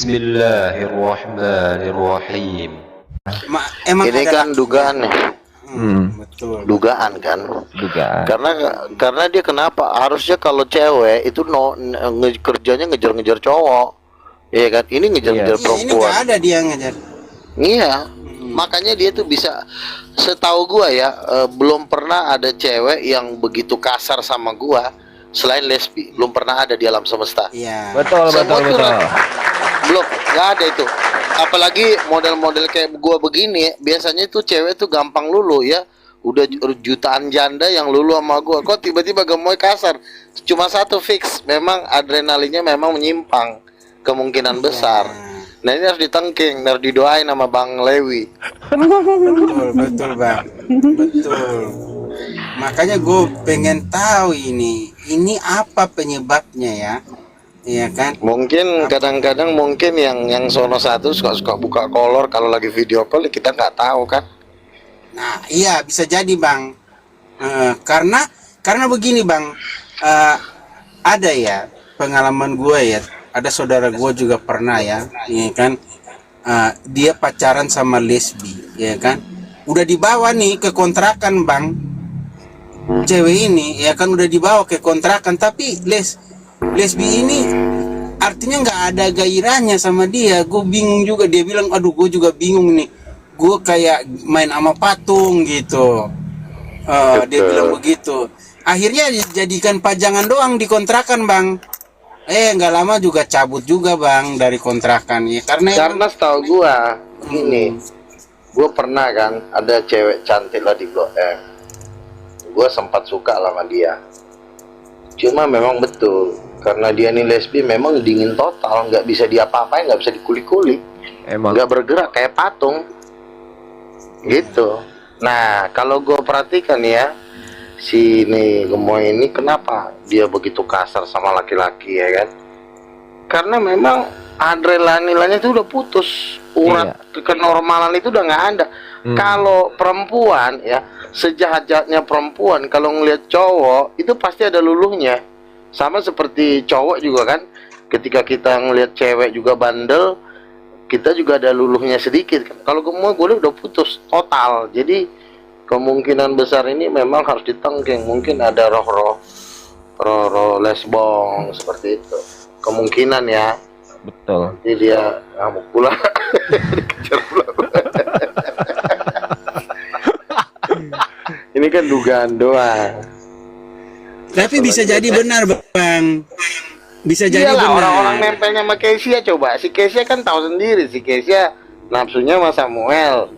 Bismillahirrahmanirrahim. Emang Ini kan dugaan nih. betul. Dugaan kan. Dugaan. Karena dia kenapa? Harusnya kalau cewek itu kerjanya ngejar-ngejar cowok. Iya kan? Ini ngejar-ngejar Iya, ini perempuan. nggak ada dia ngejar. Iya. Makanya dia tuh bisa, setahu gua ya, belum pernah ada cewek yang begitu kasar sama gua selain lesbi. Belum pernah ada di alam semesta. Iya. Betul. Belum, nggak ada itu. Apalagi model-model kayak gua begini, biasanya tuh cewek tuh gampang lulu ya. Udah jutaan janda yang lulu sama gua. Kok tiba-tiba gemoy kasar? Cuma satu fix, memang adrenalinnya memang menyimpang, kemungkinan besar. Nah ini harus ditengking, harus didoain sama Bang Lewi. Betul bang, betul. Makanya gue pengen tahu ini apa penyebabnya ya, iya kan? Mungkin kadang-kadang mungkin yang sono satu suka buka kolor kalau lagi video call, kita nggak tahu kan. Nah iya bisa jadi bang, karena begini bang, ada ya pengalaman gue ya, ada saudara gue juga pernah ya, iya kan? Dia pacaran sama lesbi, ya kan? Udah dibawa nih ke kontrakan bang, cewek ini ya kan udah dibawa ke kontrakan, tapi lesbi ini artinya nggak ada gairahnya sama dia. Gue bingung juga, dia bilang aduh gue juga bingung nih, gue kayak main sama patung gitu. Dia bilang begitu, akhirnya dijadikan pajangan doang di kontrakan bang. Nggak lama juga cabut juga bang dari kontrakan ya, karena Setahu gua gini, gua pernah kan ada cewek cantik lah di Blok M. Gua sempat suka lah sama dia. Cuma memang betul karena dia nih lesbi, memang dingin total, nggak bisa diapa-apain, nggak bisa dikuli-kuli, nggak bergerak kayak patung gitu. Nah kalau gue perhatikan ya, si ini gemoy ini kenapa dia begitu kasar sama laki-laki ya kan? Karena memang adrenalinnya itu udah putus, urat kenormalan itu udah nggak ada. Kalau perempuan ya, sejahat-jahatnya perempuan kalau ngelihat cowok itu pasti ada luluhnya. Sama seperti cowok juga kan, ketika kita ngelihat cewek juga bandel, kita juga ada luluhnya sedikit kan. Kalau gemoy gue udah putus total. Jadi kemungkinan besar ini memang harus ditengking. Mungkin ada roh lesbong seperti itu. Kemungkinan ya. Betul. Jadi dia ngamuk pula. Dikejar pula. Ini kan dugaan doang. tapi bisa jadi benar bang, bisa jadi Iyalah, benar. orang-orang nempelnya sama Kesia coba. Si Kesia kan tahu sendiri, si Kesia nafsunya sama Samuel.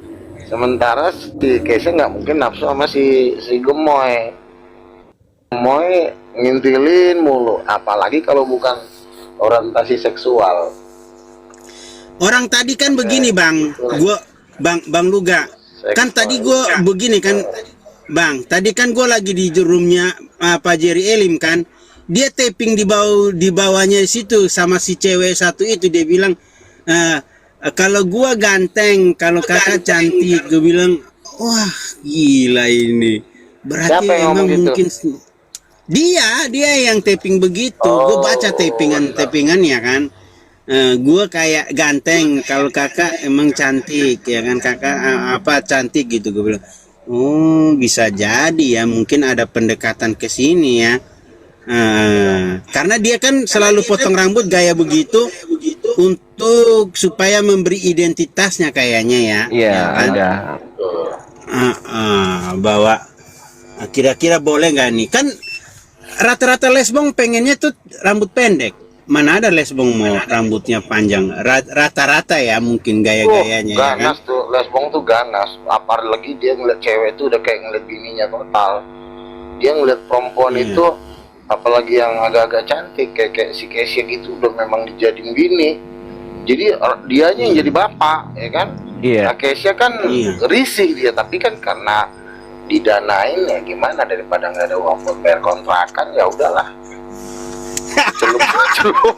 Sementara si Kesia nggak mungkin nafsu sama si Gemoy. Gemoy ngintilin mulu, apalagi kalau bukan orientasi seksual. Orang tadi kan begini bang, bang Luga, kan tadi gue begini kan, bang. Tadi kan gue lagi di roomnya Pak Jerry Elim kan, dia taping di bawahnya situ sama si cewek satu itu, dia bilang kalau gue ganteng, kalau kakak cantik. Gue bilang wah gila ini, berarti emang mungkin gitu? Dia yang taping begitu. Gue baca tapingannya kan. Gue kayak ganteng, kalau kakak emang cantik ya kan, kakak apa cantik gitu. Gue bilang oh bisa jadi ya, mungkin ada pendekatan ke sini ya. Karena dia kan selalu potong rambut gaya begitu untuk supaya memberi identitasnya kayaknya ya. Iya kan? ada. Bahwa kira-kira boleh nggak nih, kan rata-rata lesbong pengennya tuh rambut pendek. Mana ada lesbong mau rambutnya panjang? Rata-rata ya mungkin gaya-gayanya ya kan. Ganas tuh, lesbong tuh ganas. Apalagi dia ngeliat cewek tuh udah kayak ngeliat bininya total. Dia ngeliat perempuan itu, apalagi yang agak-agak cantik kayak si Kesia gitu, udah memang dijadiin bini. Jadi dianya yang jadi bapak, ya kan? Nah, Kesia kan risih dia, tapi kan karena didanain ya gimana, daripada nggak ada uang buat bayar kontrakan ya udahlah. Celup.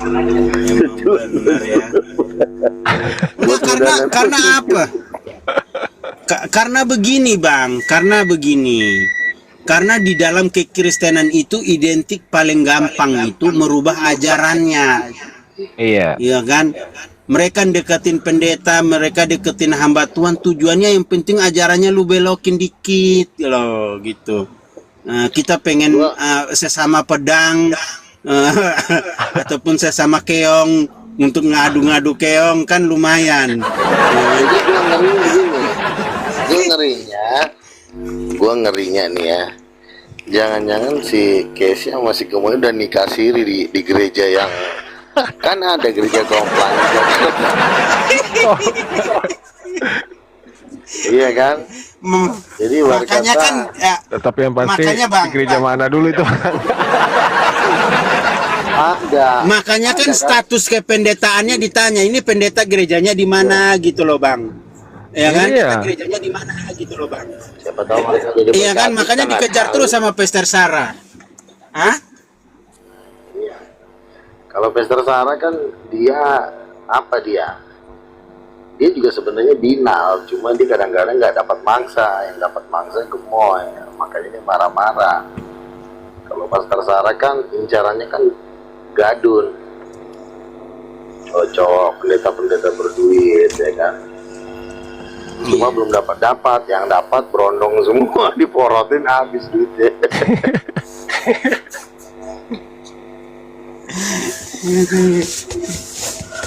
Benar ya. Karena apa? Karena begini bang, karena begini. Karena di dalam kekristenan itu identik paling gampang itu merubah ajarannya. Iya. Iya kan? Mereka deketin pendeta, mereka deketin hamba Tuhan, tujuannya yang penting ajarannya lu belokin dikit loh gitu. Kita pengen sesama pedang ataupun sesama keong untuk ngadu-ngadu keong kan lumayan. Jadi gue ngerinya nih ya, jangan-jangan si Casey sama si Gemoy udah nikah siri di gereja yang kan ada gereja komplang. Iya kan? Jadi Makanya kan ya, Tetapi yang pasti makanya, Bang, di gereja mana dulu itu? ada. makanya kan status kependetaannya ditanya, ini pendeta gerejanya di mana gitu loh Bang. Ya kan? Iya. Gerejanya di mana gitu loh Bang. Siapa tahu mereka jadi Iya kan, berkati, makanya kita nggak dikejar tahu. terus sama Pastor Sarah. Hah? Kalau Pastor Sarah kan dia apa dia? Dia juga sebenarnya binal, cuma dia kadang-kadang nggak dapat mangsa, yang dapat mangsa Gemoy, makanya dia marah-marah. Kalau Pastor Sarah kan incarannya kan gadun, cocok pendeta-pendeta berduit ya kan. Cuma belum dapat, yang dapat berondong semua, diporotin habis duitnya.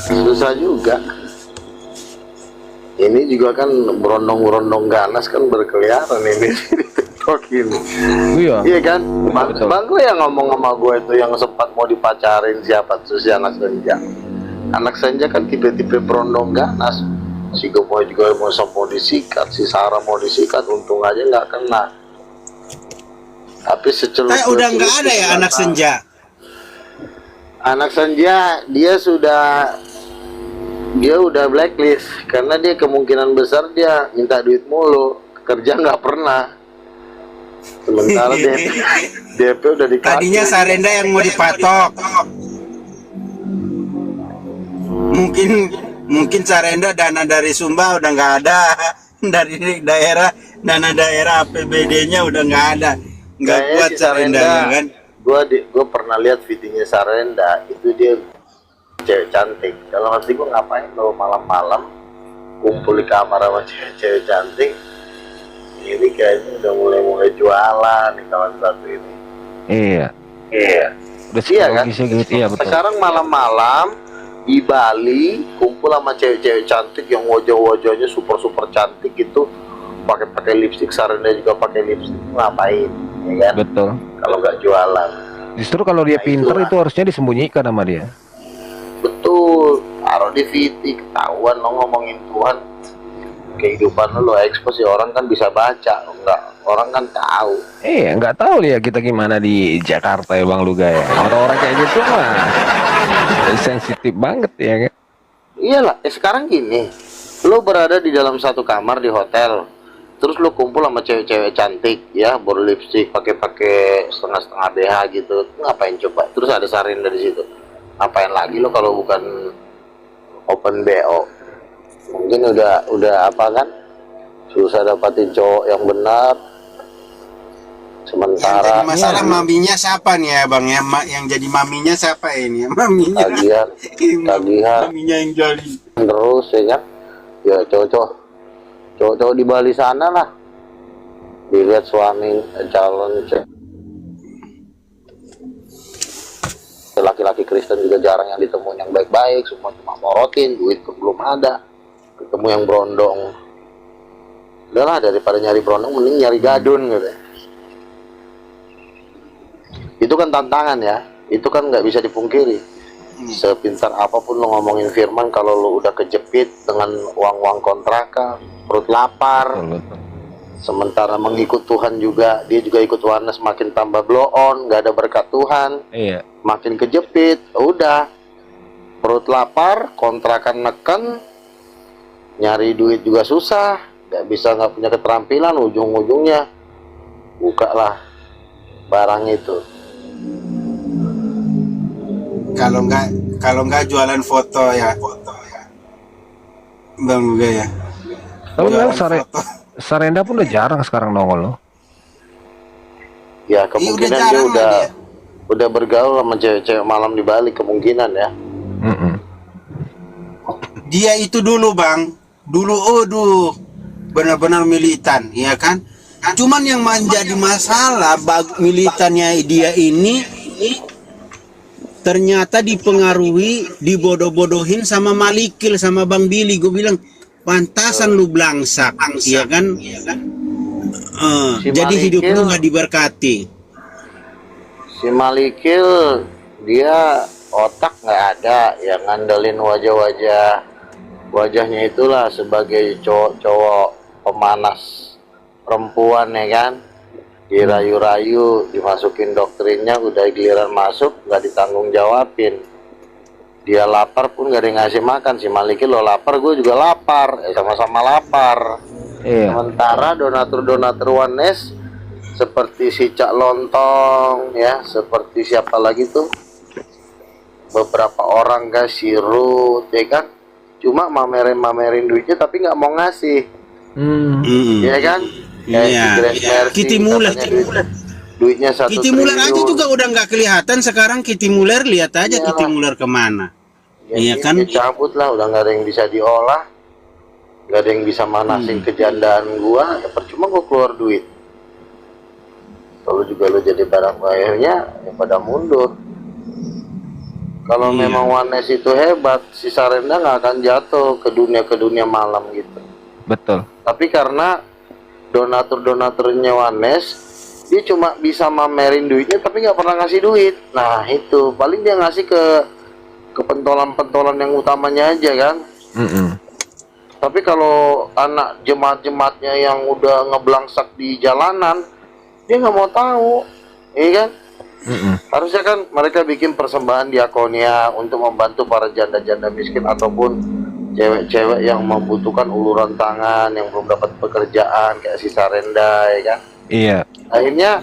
Susah juga. Ini juga kan berondong-berondong ganas kan berkeliaran ini di TikTok ini. Iya. Iya kan? Betul. Bang gue yang ngomong sama gue itu yang sempat mau dipacarin siapa tuh si anak senja. Anak senja kan tipe-tipe berondong ganas. Si Gemoy juga mau disikat, si Sarah mau disikat, untung aja nggak kena. Tapi secelup Udah nggak ada ya anak senja. Anak senja dia udah blacklist karena dia kemungkinan besar dia minta duit mulu, kerja nggak pernah. Sementara DP udah dikasih. Tadinya Sarenda yang mau dipatok. Mungkin Sarenda dana dari Sumba udah nggak ada, dari daerah dana daerah APBD-nya udah nggak ada, nggak Kayaknya kuat si Sarenda kan. Gue pernah lihat videonya Sarenda, itu dia cewek cantik. Dalam hati gue ngapain lo malam-malam kumpul di kamar sama cewek cantik. Ini kayaknya udah mulai jualan nih kawan satu ini. Iya. Udah Iya kan? psikologisnya gitu, iya betul. Sekarang malam-malam di Bali kumpul sama cewek-cewek cantik yang wajah-wajahnya super cantik gitu, pakai lipstik. Sarenda juga pakai lipstik, ngapain ya kan? Betul. Kalau nggak jualan. Justru kalau dia pinter itu harusnya disembunyikan sama dia. Betul, taruh di VT, ketahuan lo ngomongin Tuhan, kehidupan lo ekspos ya, orang kan bisa baca, enggak, orang kan tahu. Nggak tahu ya kita gimana di Jakarta ya Bang Luga ya. Orang-orang kayak gitu mah sensitif banget ya kan. Iyalah, sekarang gini, lo berada di dalam satu kamar di hotel, terus lo kumpul sama cewek-cewek cantik ya, berlipstik, pakai setengah BH gitu, ngapain coba? Terus ada Sarenda di situ, ngapain lagi lo kalau bukan open BO? Mungkin udah apa kan, susah dapatin cowok yang benar. Sementara Jadi masalah maminya siapa nih ya Bang ya? Yang jadi maminya siapa ini? Maminya. tagihan Maminya yang joli. terus ya kan, ya cowok di Bali sana lah, dilihat suami calon laki-laki Kristen juga jarang yang ditemuin yang baik-baik, semua cuma morotin, duit pun belum ada, ketemu yang berondong. Udahlah, daripada nyari berondong mending nyari gadun gitu. Itu kan tantangan ya, itu kan nggak bisa dipungkiri. Sepintar apapun lo ngomongin firman, kalau lo udah kejepit dengan uang-uang kontrakan, perut lapar, sementara mengikut Tuhan juga, dia juga ikut Tuhan, semakin tambah blow on, nggak ada berkat Tuhan, Iya. makin kejepit, udah perut lapar, kontrakan neken, nyari duit juga susah, nggak punya keterampilan, ujung-ujungnya bukalah barang itu. Kalau nggak jualan foto ya, Bang Luga ya. Tapi memang Jualan foto. Sarenda pun udah jarang sekarang nongol loh. Ya Iya, udah kemungkinan dia jarang lah dia. udah bergaul sama cewek-cewek malam di Bali kemungkinan ya. Mm-mm. Dia itu dulu bang, dulu aduh benar-benar militan, ya kan? Cuman yang menjadi masalah militannya dia ini ternyata dipengaruhi, dibodoh-bodohin sama Malikil sama Bang Billy. Gue bilang pantasan lu belangsak, ya kan? Si Jadi hidup Malikil- lu nggak diberkati. Si Malikil dia otak nggak ada, yang ngandelin wajahnya itulah sebagai cowok-cowok pemanas perempuan ya kan, dirayu-rayu, dimasukin doktrinnya, udah giliran masuk nggak ditanggung jawabin. Dia lapar pun nggak ada yang ngasih makan. Si Malikil lo lapar, gue juga lapar, sama-sama lapar. Iya. Sementara donatur Wanes seperti si Cak Lontong ya, seperti siapa lagi tuh, beberapa orang guys, si Ruth ya kan, cuma mamerin duitnya tapi nggak mau ngasih, ya kan? Kayak Iya. si Grand Mercy, Kitty Muller, katanya duitnya 1 Kitty Muller aja triliun. juga udah nggak kelihatan sekarang. Kitty Muller, lihat aja Iyalah. Kitty Muller kemana. Ya, Iya dia kan? dicabut lah, udah nggak ada yang bisa diolah, nggak ada yang bisa manasin kejandaan gua, ya percuma gua keluar duit. Kalau juga lo jadi barang bayarnya, ya pada mundur. Kalau Iya. memang Wanes itu hebat, si Sarenda nggak akan jatuh ke dunia malam gitu. Betul. Tapi karena donaturnya Wanes, dia cuma bisa mamerin duitnya tapi nggak pernah ngasih duit. Nah itu paling dia ngasih ke pentolan-pentolan yang utamanya aja kan. Mm-mm. Tapi kalau anak jemaat-jemaatnya yang udah ngeblangsak di jalanan, dia nggak mau tahu, iya kan? Mm-mm. Harusnya kan mereka bikin persembahan diakonia untuk membantu para janda-janda miskin ataupun cewek-cewek yang membutuhkan uluran tangan, yang belum dapat pekerjaan kayak si Sarenda, ya kan? Iya. Akhirnya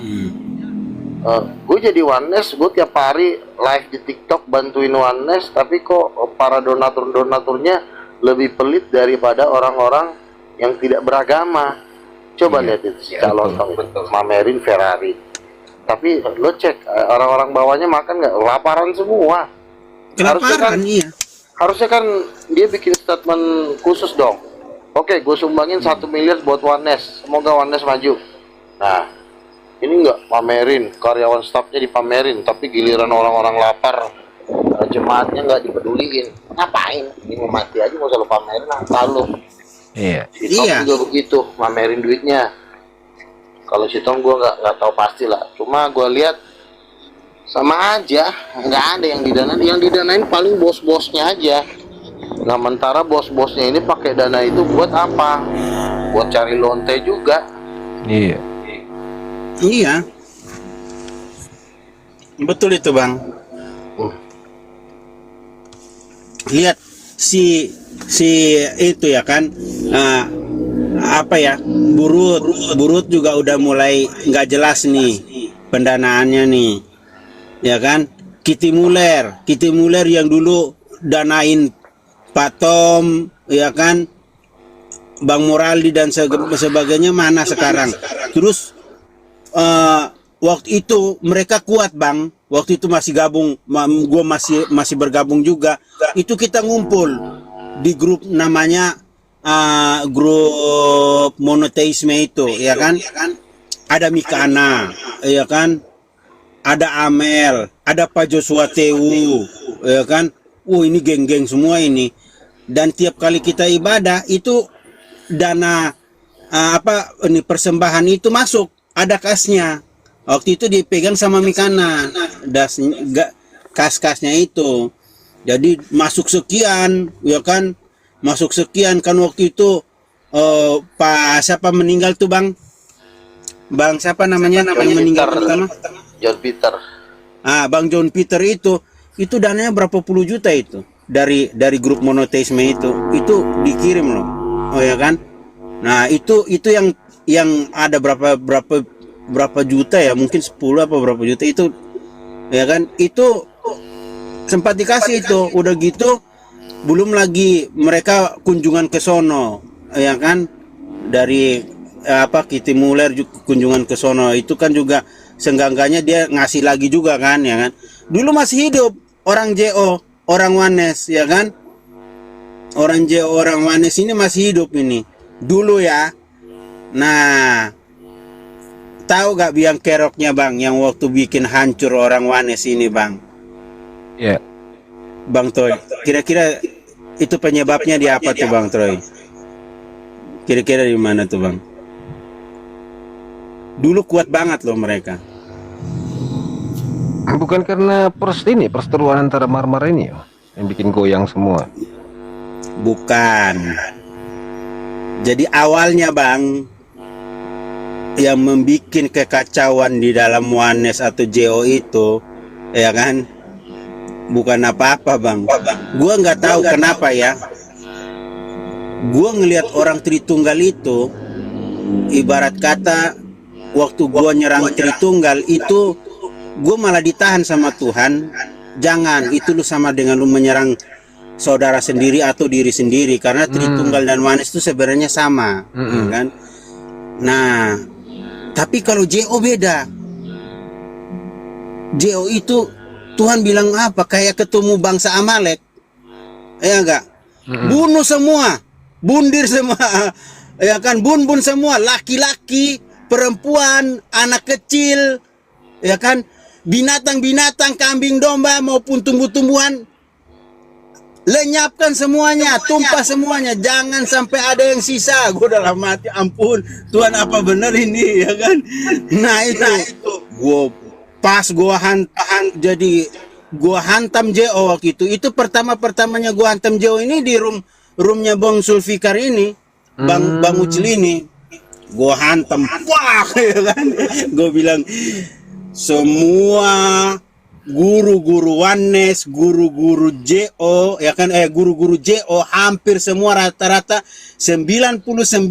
gue jadi Wanes, gue tiap hari live di TikTok bantuin Wanes, tapi kok para donaturnya lebih pelit daripada orang-orang yang tidak beragama. Coba lihat itu si calon mamerin Ferrari, tapi lo cek orang-orang bawahnya makan nggak, laparan semua. Kelaparan, iya. Harusnya kan dia bikin statement khusus dong. Oke, gue sumbangin 1 miliar buat Wanes, semoga Wanes maju. Nah, ini nggak pamerin, karyawan stafnya dipamerin, tapi giliran orang-orang lapar, jemaatnya nggak dipeduliin. Ngapain? Ini mau mati aja, nggak usah lo pamerin, lalu. Iya. Si Tom Iya. juga begitu, pamerin duitnya. Kalau si Tom gue nggak tahu pasti lah. Cuma gue lihat sama aja, nggak ada yang didanain. Yang didanain paling bos-bosnya aja. Nah, sementara bos-bosnya ini pakai dana itu buat apa? Buat cari lonte juga. Iya. Iya. Betul itu, Bang. Lihat si itu ya kan, apa ya, burut juga udah mulai nggak jelas nih pendanaannya nih, ya kan? Kitty Muller yang dulu danain Pak Tom, ya kan, Bang Moraldi dan sebagainya, mana sekarang? Terus waktu itu mereka kuat, Bang. Waktu itu masih gabung, gue masih bergabung juga. Itu kita ngumpul di grup namanya grup monoteisme itu, ya kan? Ada Mikana, ya kan? Ada Amel, ada Pak Joshua Tewu, ya kan? Ini geng-geng semua ini. Dan tiap kali kita ibadah itu dana ini persembahan itu masuk, ada kasnya. Waktu itu dipegang sama Mikana, kas-kasnya itu. Jadi masuk sekian, ya kan? Masuk sekian kan waktu itu Pak siapa meninggal tuh, Bang? Bang siapa namanya yang meninggal pertama? John Peter. Bang John Peter itu dananya berapa puluh juta itu dari grup monoteisme itu dikirim loh. Oh ya kan? Nah, itu yang ada berapa juta ya, mungkin 10 apa berapa juta itu, ya kan, itu sempat dikasih itu. Udah gitu belum lagi mereka kunjungan ke sono, ya kan, dari Kitty Muller juga kunjungan ke sono, itu kan juga seenggak-enggaknya dia ngasih lagi juga kan, ya kan. Dulu masih hidup orang JO, orang Wanes, ya kan. Orang JO, orang Wanes ini masih hidup ini dulu ya. Nah, tahu gak biang keroknya bang, yang waktu bikin hancur orang Wanes ini bang? Ya. Bang Troy, kira-kira itu penyebabnya di apa tuh Bang Troy? Kira-kira di mana tuh Bang? Dulu kuat banget loh mereka. Bukan karena perseteruan antara Marmara ini ya, yang bikin goyang semua. Bukan. Jadi awalnya Bang, yang membuat kekacauan di dalam Wanes atau JO itu, ya kan, bukan apa-apa Bang. Gua nggak tahu kenapa ya. Gua ngelihat orang Tritunggal itu, ibarat kata waktu gua nyerang Tritunggal itu, gua malah ditahan sama Tuhan. Jangan, itu lu sama dengan lu menyerang saudara sendiri atau diri sendiri, karena Tritunggal dan Wanes itu sebenarnya sama, kan? Nah, tapi kalau JO beda. JO itu Tuhan bilang apa? Kayak ketemu bangsa Amalek, ya enggak? Bunuh semua, bundir semua, ya kan? Bun semua, laki-laki, perempuan, anak kecil, ya kan? Binatang-binatang, kambing domba maupun tumbuh-tumbuhan, lenyapkan semuanya, tumpah semuanya, jangan sampai ada yang sisa. Gue dalam mati, ampun Tuhan, apa benar ini, ya kan? Nah itu gue pas gue jadi gue hantam JO waktu itu pertamanya gue hantam JO ini di roomnya Bang Sulfikar ini, Bang Ucil ini, gue hantam, wah, ya kan? Gue bilang semua guru-guru Wanes, guru-guru JO, ya kan, guru-guru JO hampir semua rata-rata 99,9%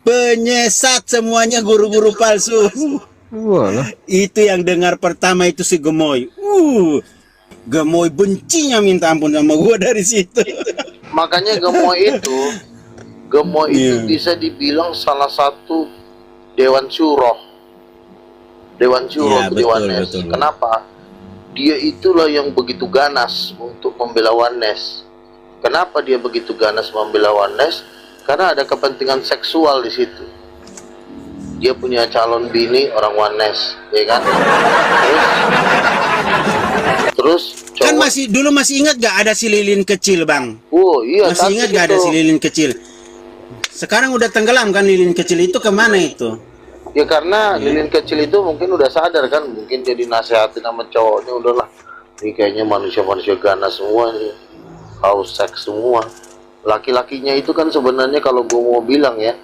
penyesat semuanya, guru-guru palsu. Walah. Itu yang dengar pertama itu si Gemoy. Gemoy bencinya minta ampun sama gua dari situ. Makanya Gemoy itu bisa dibilang salah satu Dewan Syuro di Wanes. Betul. Kenapa? Dia itulah yang begitu ganas untuk membela Wanes. Kenapa dia begitu ganas membela Wanes? Karena ada kepentingan seksual di situ. Dia punya calon bini orang Wanes, ya kan? Terus Kan dulu masih ingat gak ada si lilin kecil Bang? Oh iya. Masih ingat gak ada si lilin kecil? Sekarang udah tenggelam kan lilin kecil itu, kemana itu? Ya karena lilin kecil itu mungkin udah sadar kan, mungkin dia dinasehatin sama cowoknya, udahlah, ini kayaknya manusia-manusia ganas semua nih, haus seks semua. Laki-lakinya itu kan sebenarnya kalau gue mau bilang ya,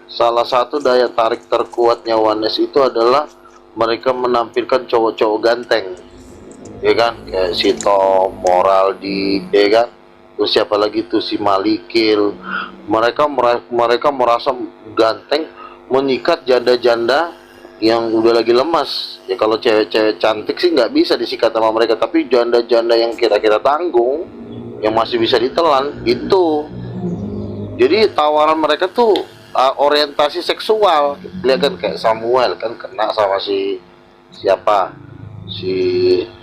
salah satu daya tarik terkuatnya Wanes itu adalah mereka menampilkan cowok-cowok ganteng, ya kan, kayak si Tom, Moraldi, ya kan, terus siapa lagi tuh si Malikil. Mereka merasa ganteng, menyikat janda-janda yang udah lagi lemas. Ya kalau cewek-cewek cantik sih nggak bisa disikat sama mereka, tapi janda-janda yang kira-kira tanggung, yang masih bisa ditelan itu. Jadi tawaran mereka tuh orientasi seksual. Lihat kan kayak Samuel kan kena sama si siapa, si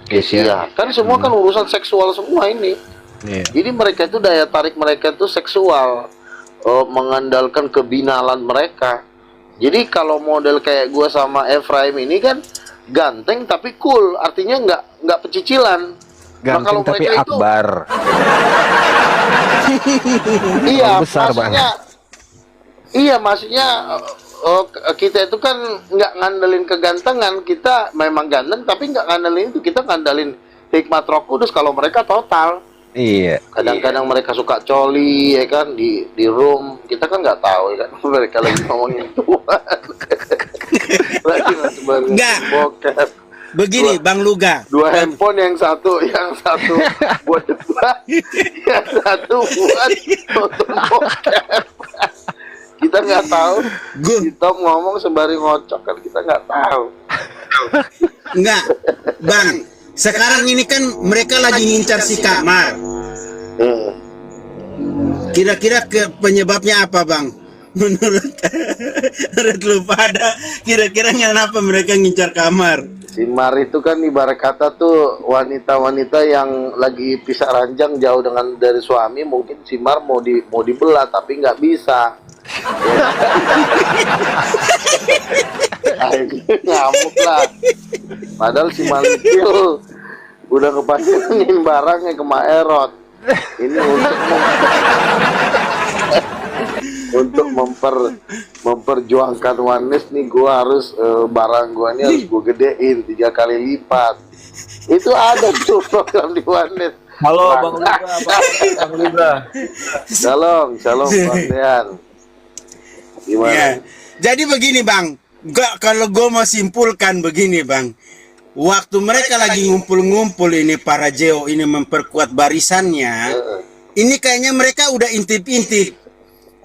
Kesia, kan semua kan urusan seksual semua ini. Jadi mereka itu daya tarik mereka itu seksual, mengandalkan kebinalan mereka. Jadi kalau model kayak gue sama Efraim ini kan ganteng tapi cool, artinya nggak pecicilan. Ganteng kalau tapi mereka akbar. Iya, besar maksudnya kita itu kan nggak ngandelin kegantengan, kita memang ganteng tapi nggak ngandelin itu, kita ngandelin hikmat Roh Kudus. Kalau mereka total. Iya. Kadang-kadang mereka suka coli, ya kan, di room. Kita kan nggak tahu, ya kan, mereka lagi ngomongin Tuhan. Lagi Nggak. bokep. Begini Bang Luga. Dua handphone, yang satu buat debat, yang satu buat nonton bokep. Kita nggak tahu. Kita ngomong sembari ngocok kan, kita nggak tahu. Enggak, Bang. Sekarang ini kan mereka lagi ngincar si Kamar. Kira-kira penyebabnya apa Bang? menurut menurut lu pada kira-kira kenapa mereka ngincar kamar? Simar itu kan ibarat kata tuh wanita-wanita yang lagi pisah ranjang jauh dari suami, mungkin Simar mau dibelah tapi nggak bisa. Akhirnya ngamuk lah. Padahal si Malikil udah kepancingin barangnya ke Maerot. Ini untuk memperjuangkan Wanes nih, gua harus barang gua ini harus gua gedein 3 kali lipat. Itu ada tuh program di Wanes. Halo Bang Luga, Bang Luga. Shalom Bang Dean. Gimana? Ya. Jadi begini Bang, kalau gue mau simpulkan begini Bang, waktu mereka lagi ngumpul-ngumpul ini para Jeo ini memperkuat barisannya, ini kayaknya mereka udah intip-intip.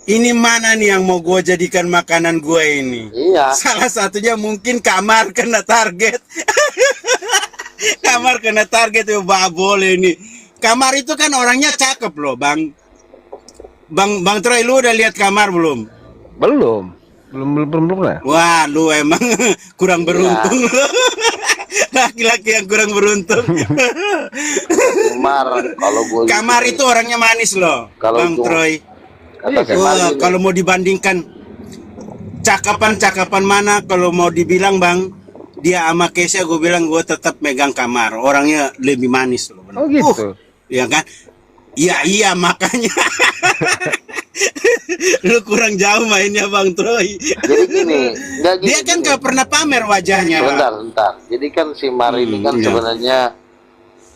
Ini mana nih yang mau gue jadikan makanan gue ini? Iya. Salah satunya mungkin kamar kena target. Kamar kena target ya boleh ini. Kamar itu kan orangnya cakep loh Bang. Bang Troy, lu udah lihat kamar belum? Belum lah. Wah, lu emang kurang beruntung. Laki-laki yang kurang beruntung. Simar, kalau gua Kamar itu orangnya manis loh, Kalau Bang gua- Troy. kata Simar Wah, gini, kalau mau dibandingkan cakapan mana, kalau mau dibilang Bang, dia sama Kesha, gue bilang gue tetap megang kamar. Orangnya lebih manis loh. Bener. Oh gitu. Ya kan? Iya makanya. Lu kurang jauh mainnya Bang Troy. jadi gini, nggak gini. Dia kan gini. gak pernah pamer wajahnya. Bentar. Jadi kan Simar ini kan iya. sebenarnya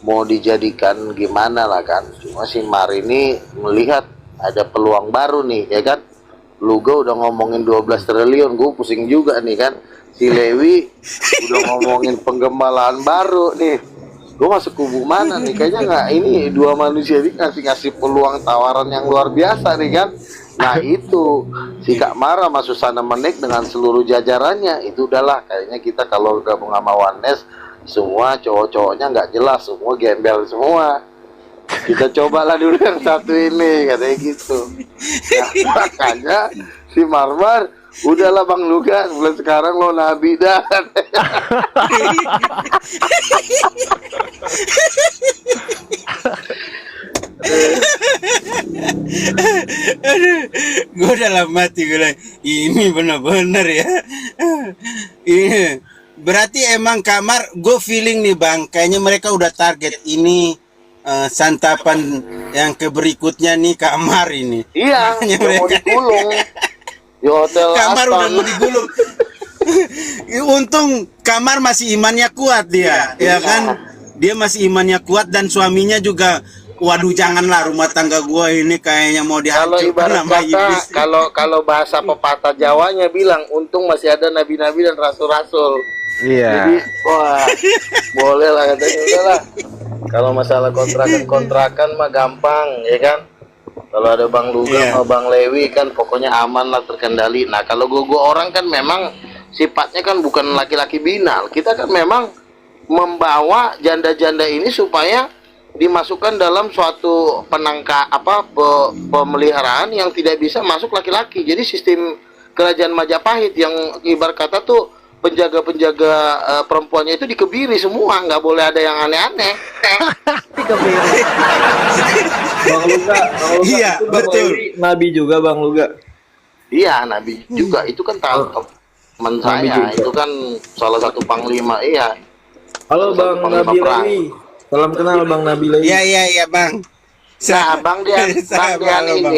mau dijadikan gimana lah kan. Cuma Simar ini melihat ada peluang baru nih, ya kan. Luga udah ngomongin 12 triliun, gue pusing juga nih kan. Si Lewi udah ngomongin penggembalaan baru nih. Gue masuk kubu mana nih? Kayaknya nggak, ini dua manusia ini ngasih peluang tawaran yang luar biasa nih kan. Nah itu si Kak Mara sama Susana Menik dengan seluruh jajarannya itu udahlah, kayaknya kita kalau gabung sama Wanes semua cowok-cowoknya nggak jelas, semua gembel semua. Kita cobalah dulu yang satu ini, katanya gitu. Nah, makanya si Marmar, udahlah Bang Luga, mulai sekarang lo nabi dah. Aduh, gue dalam mati gue bilang, ini benar-benar ya. Ini berarti emang kamar, gue feeling nih Bang, kayaknya mereka udah target ini santapan yang berikutnya nih kamar ini. Iya, Makanya udah mau mereka- digulung di hotel Kamar udah Aston. mau digulung. Untung kamar masih imannya kuat dia, ya kan? Dia masih imannya kuat dan suaminya juga. Waduh, janganlah rumah tangga gua ini kayaknya mau Kalau dihancurkan ibarat sama kata, iblis. kalau bahasa pepatah Jawanya bilang, untung masih ada nabi-nabi dan rasul-rasul. Jadi, Iya. wah, boleh lah katanya, udahlah. Kalau masalah kontrakan mah gampang, ya kan? Kalau ada Bang Luga Iya. sama Bang Lewi kan pokoknya aman lah, terkendali. Nah kalau gua orang kan memang sifatnya kan bukan laki-laki binal. Kita kan memang membawa janda-janda ini supaya dimasukkan dalam suatu pemeliharaan yang tidak bisa masuk laki-laki. Jadi sistem kerajaan Majapahit yang ibarat kata tuh penjaga-penjaga perempuannya itu dikebiri semua, nggak boleh ada yang aneh-aneh. Bang Luga, Iya, itu Bang betul. Lewi Nabi juga Bang Luga. Iya, Nabi juga itu kan tahu teman Nabi saya, juga. itu kan salah satu panglima. Iya. Halo Bang Panglima Nabi perang. Lewi. Salam kenal Bang Nabi Lewi. Iya Bang. Nah, Bang Sabar, Bang.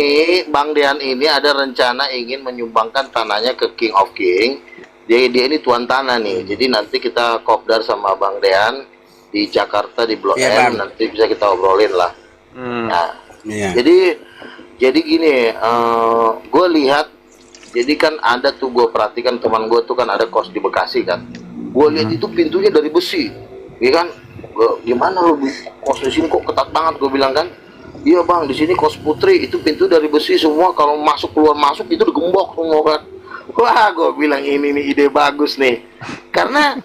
Bang Dean ini ada rencana ingin menyumbangkan tanahnya ke King of King. Dia ini tuan tanah nih. Jadi nanti kita kopdar sama Bang Dean di Jakarta di Blok Iya, M. Bang. Nanti bisa kita obrolin lah. Nah, Iya. jadi gini, gue lihat, jadi kan ada tuh, gue perhatikan teman gue tuh kan ada kos di Bekasi kan. Gue lihat itu pintunya dari besi, ya kan? Gimana lo kos di sini kok ketat banget? Gue bilang kan, iya Bang, di sini kos Putri itu pintu dari besi semua, kalau masuk keluar masuk itu digembok semua kan. Wah, gue bilang ini nih ide bagus nih, karena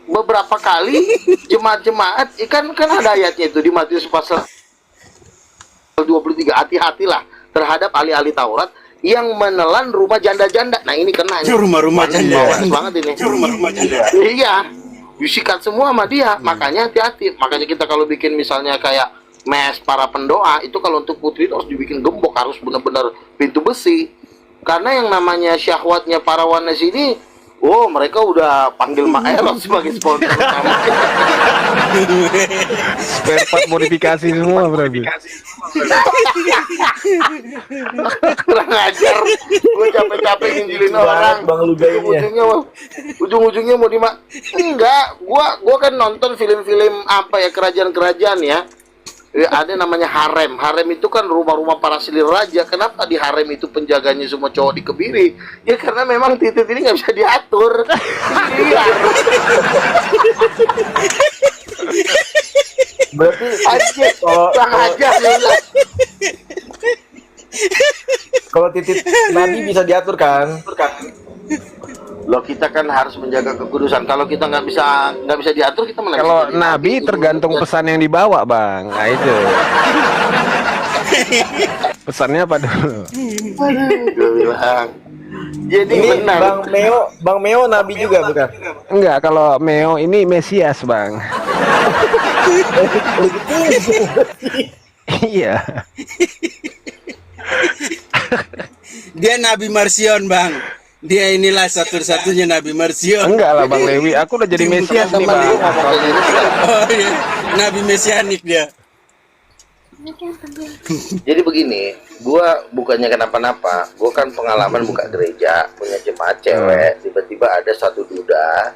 beberapa kali jemaat-jemaat kan ada ayatnya itu di Matius pasal 23, hati-hatilah terhadap ahli-ahli Taurat yang menelan rumah janda-janda. Nah ini kena Itu rumah-rumah janda. Bawaan banget ini. Itu rumah-rumah janda. Iya, disikat semua sama dia. Makanya hati-hati. Makanya kita kalau bikin misalnya kayak mes para pendoa, itu kalau untuk putri itu harus dibikin gembok, harus benar-benar pintu besi. Karena yang namanya syahwatnya para wanes ini, oh mereka udah panggil Mak Eros sebagai sponsor utama. Spare part modifikasi semua berarti. Kurang ajar. Gue capek-capek nginjilin orang. Bang Luga ini ya. Ujung-ujungnya mau enggak. Gua kan nonton film-film apa ya, kerajaan-kerajaan ya. Ada namanya harem. Harem itu kan rumah-rumah para selir raja. Kenapa di harem itu penjaganya semua cowok dikebiri? Ya karena memang titik ini nggak bisa diatur. Iya. Berarti Aja, kalau aja. kalau titik Nabi bisa diatur kan? Loh kita kan harus menjaga kekudusan. Kalau kita nggak bisa diatur, kita mana Kalau bisa nabi tergantung pesan yang dibawa, Bang. Nah itu. Pesannya apa dulu? Gue bilang. Jadi Ini benar. Bang Meo Nabi juga bukan? Enggak, kalau Meo ini Mesias, Bang. Iya. Dia Nabi Marsion, Bang. Dia inilah satu-satunya Nabi Marsion. Enggak lah, Bang Lewi. Aku udah jadi Mesias nih, Bang. Oh iya, Nabi Mesianik dia. Jadi begini, gua bukannya kenapa-napa, gua kan pengalaman buka gereja, punya jemaat cewek, tiba-tiba ada satu duda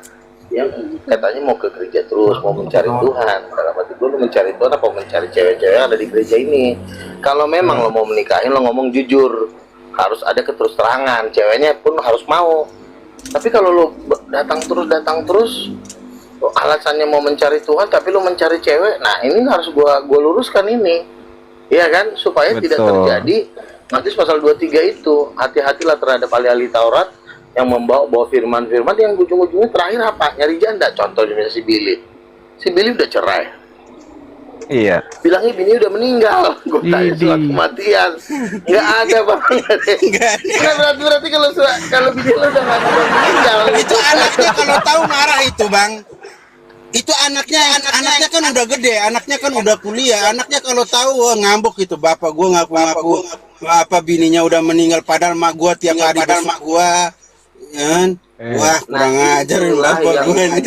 yang katanya mau ke gereja terus, mau mencari Tuhan. Dalam hati gua, lu mencari Tuhan apa mencari cewek-cewek yang ada di gereja ini? Kalau memang lo mau menikahin, lo ngomong jujur, harus ada keterus-terangan, ceweknya pun harus mau. Tapi kalau lo datang terus, lo alasannya mau mencari Tuhan, tapi lo mencari cewek, nah ini harus gua luruskan ini. Iya kan, supaya tidak Betul. terjadi nanti pasal 23 itu, hati-hatilah terhadap ahli-ahli Taurat yang membawa firman-firman yang ujung-ujungnya terakhir apa? Nyari janda. Contohnya si Billy. Si Billy udah cerai. Iya. Bilangnya bini udah meninggal. Gue tanya Idi. surat kematian. Nggak ada bang. Enggak ada. Nggak berarti kalau bini lo udah nggak meninggal. Itu anaknya kalau tahu marah itu, Bang. Itu anaknya kan udah gede, anaknya kan udah kuliah, anaknya kalau tahu wah, ngambek itu, bapak gua ngaku-ngaku apa bininya udah meninggal padahal mak gua tiap hari padahal mak gua kan. Wah, kurang ajar bapak gua ini.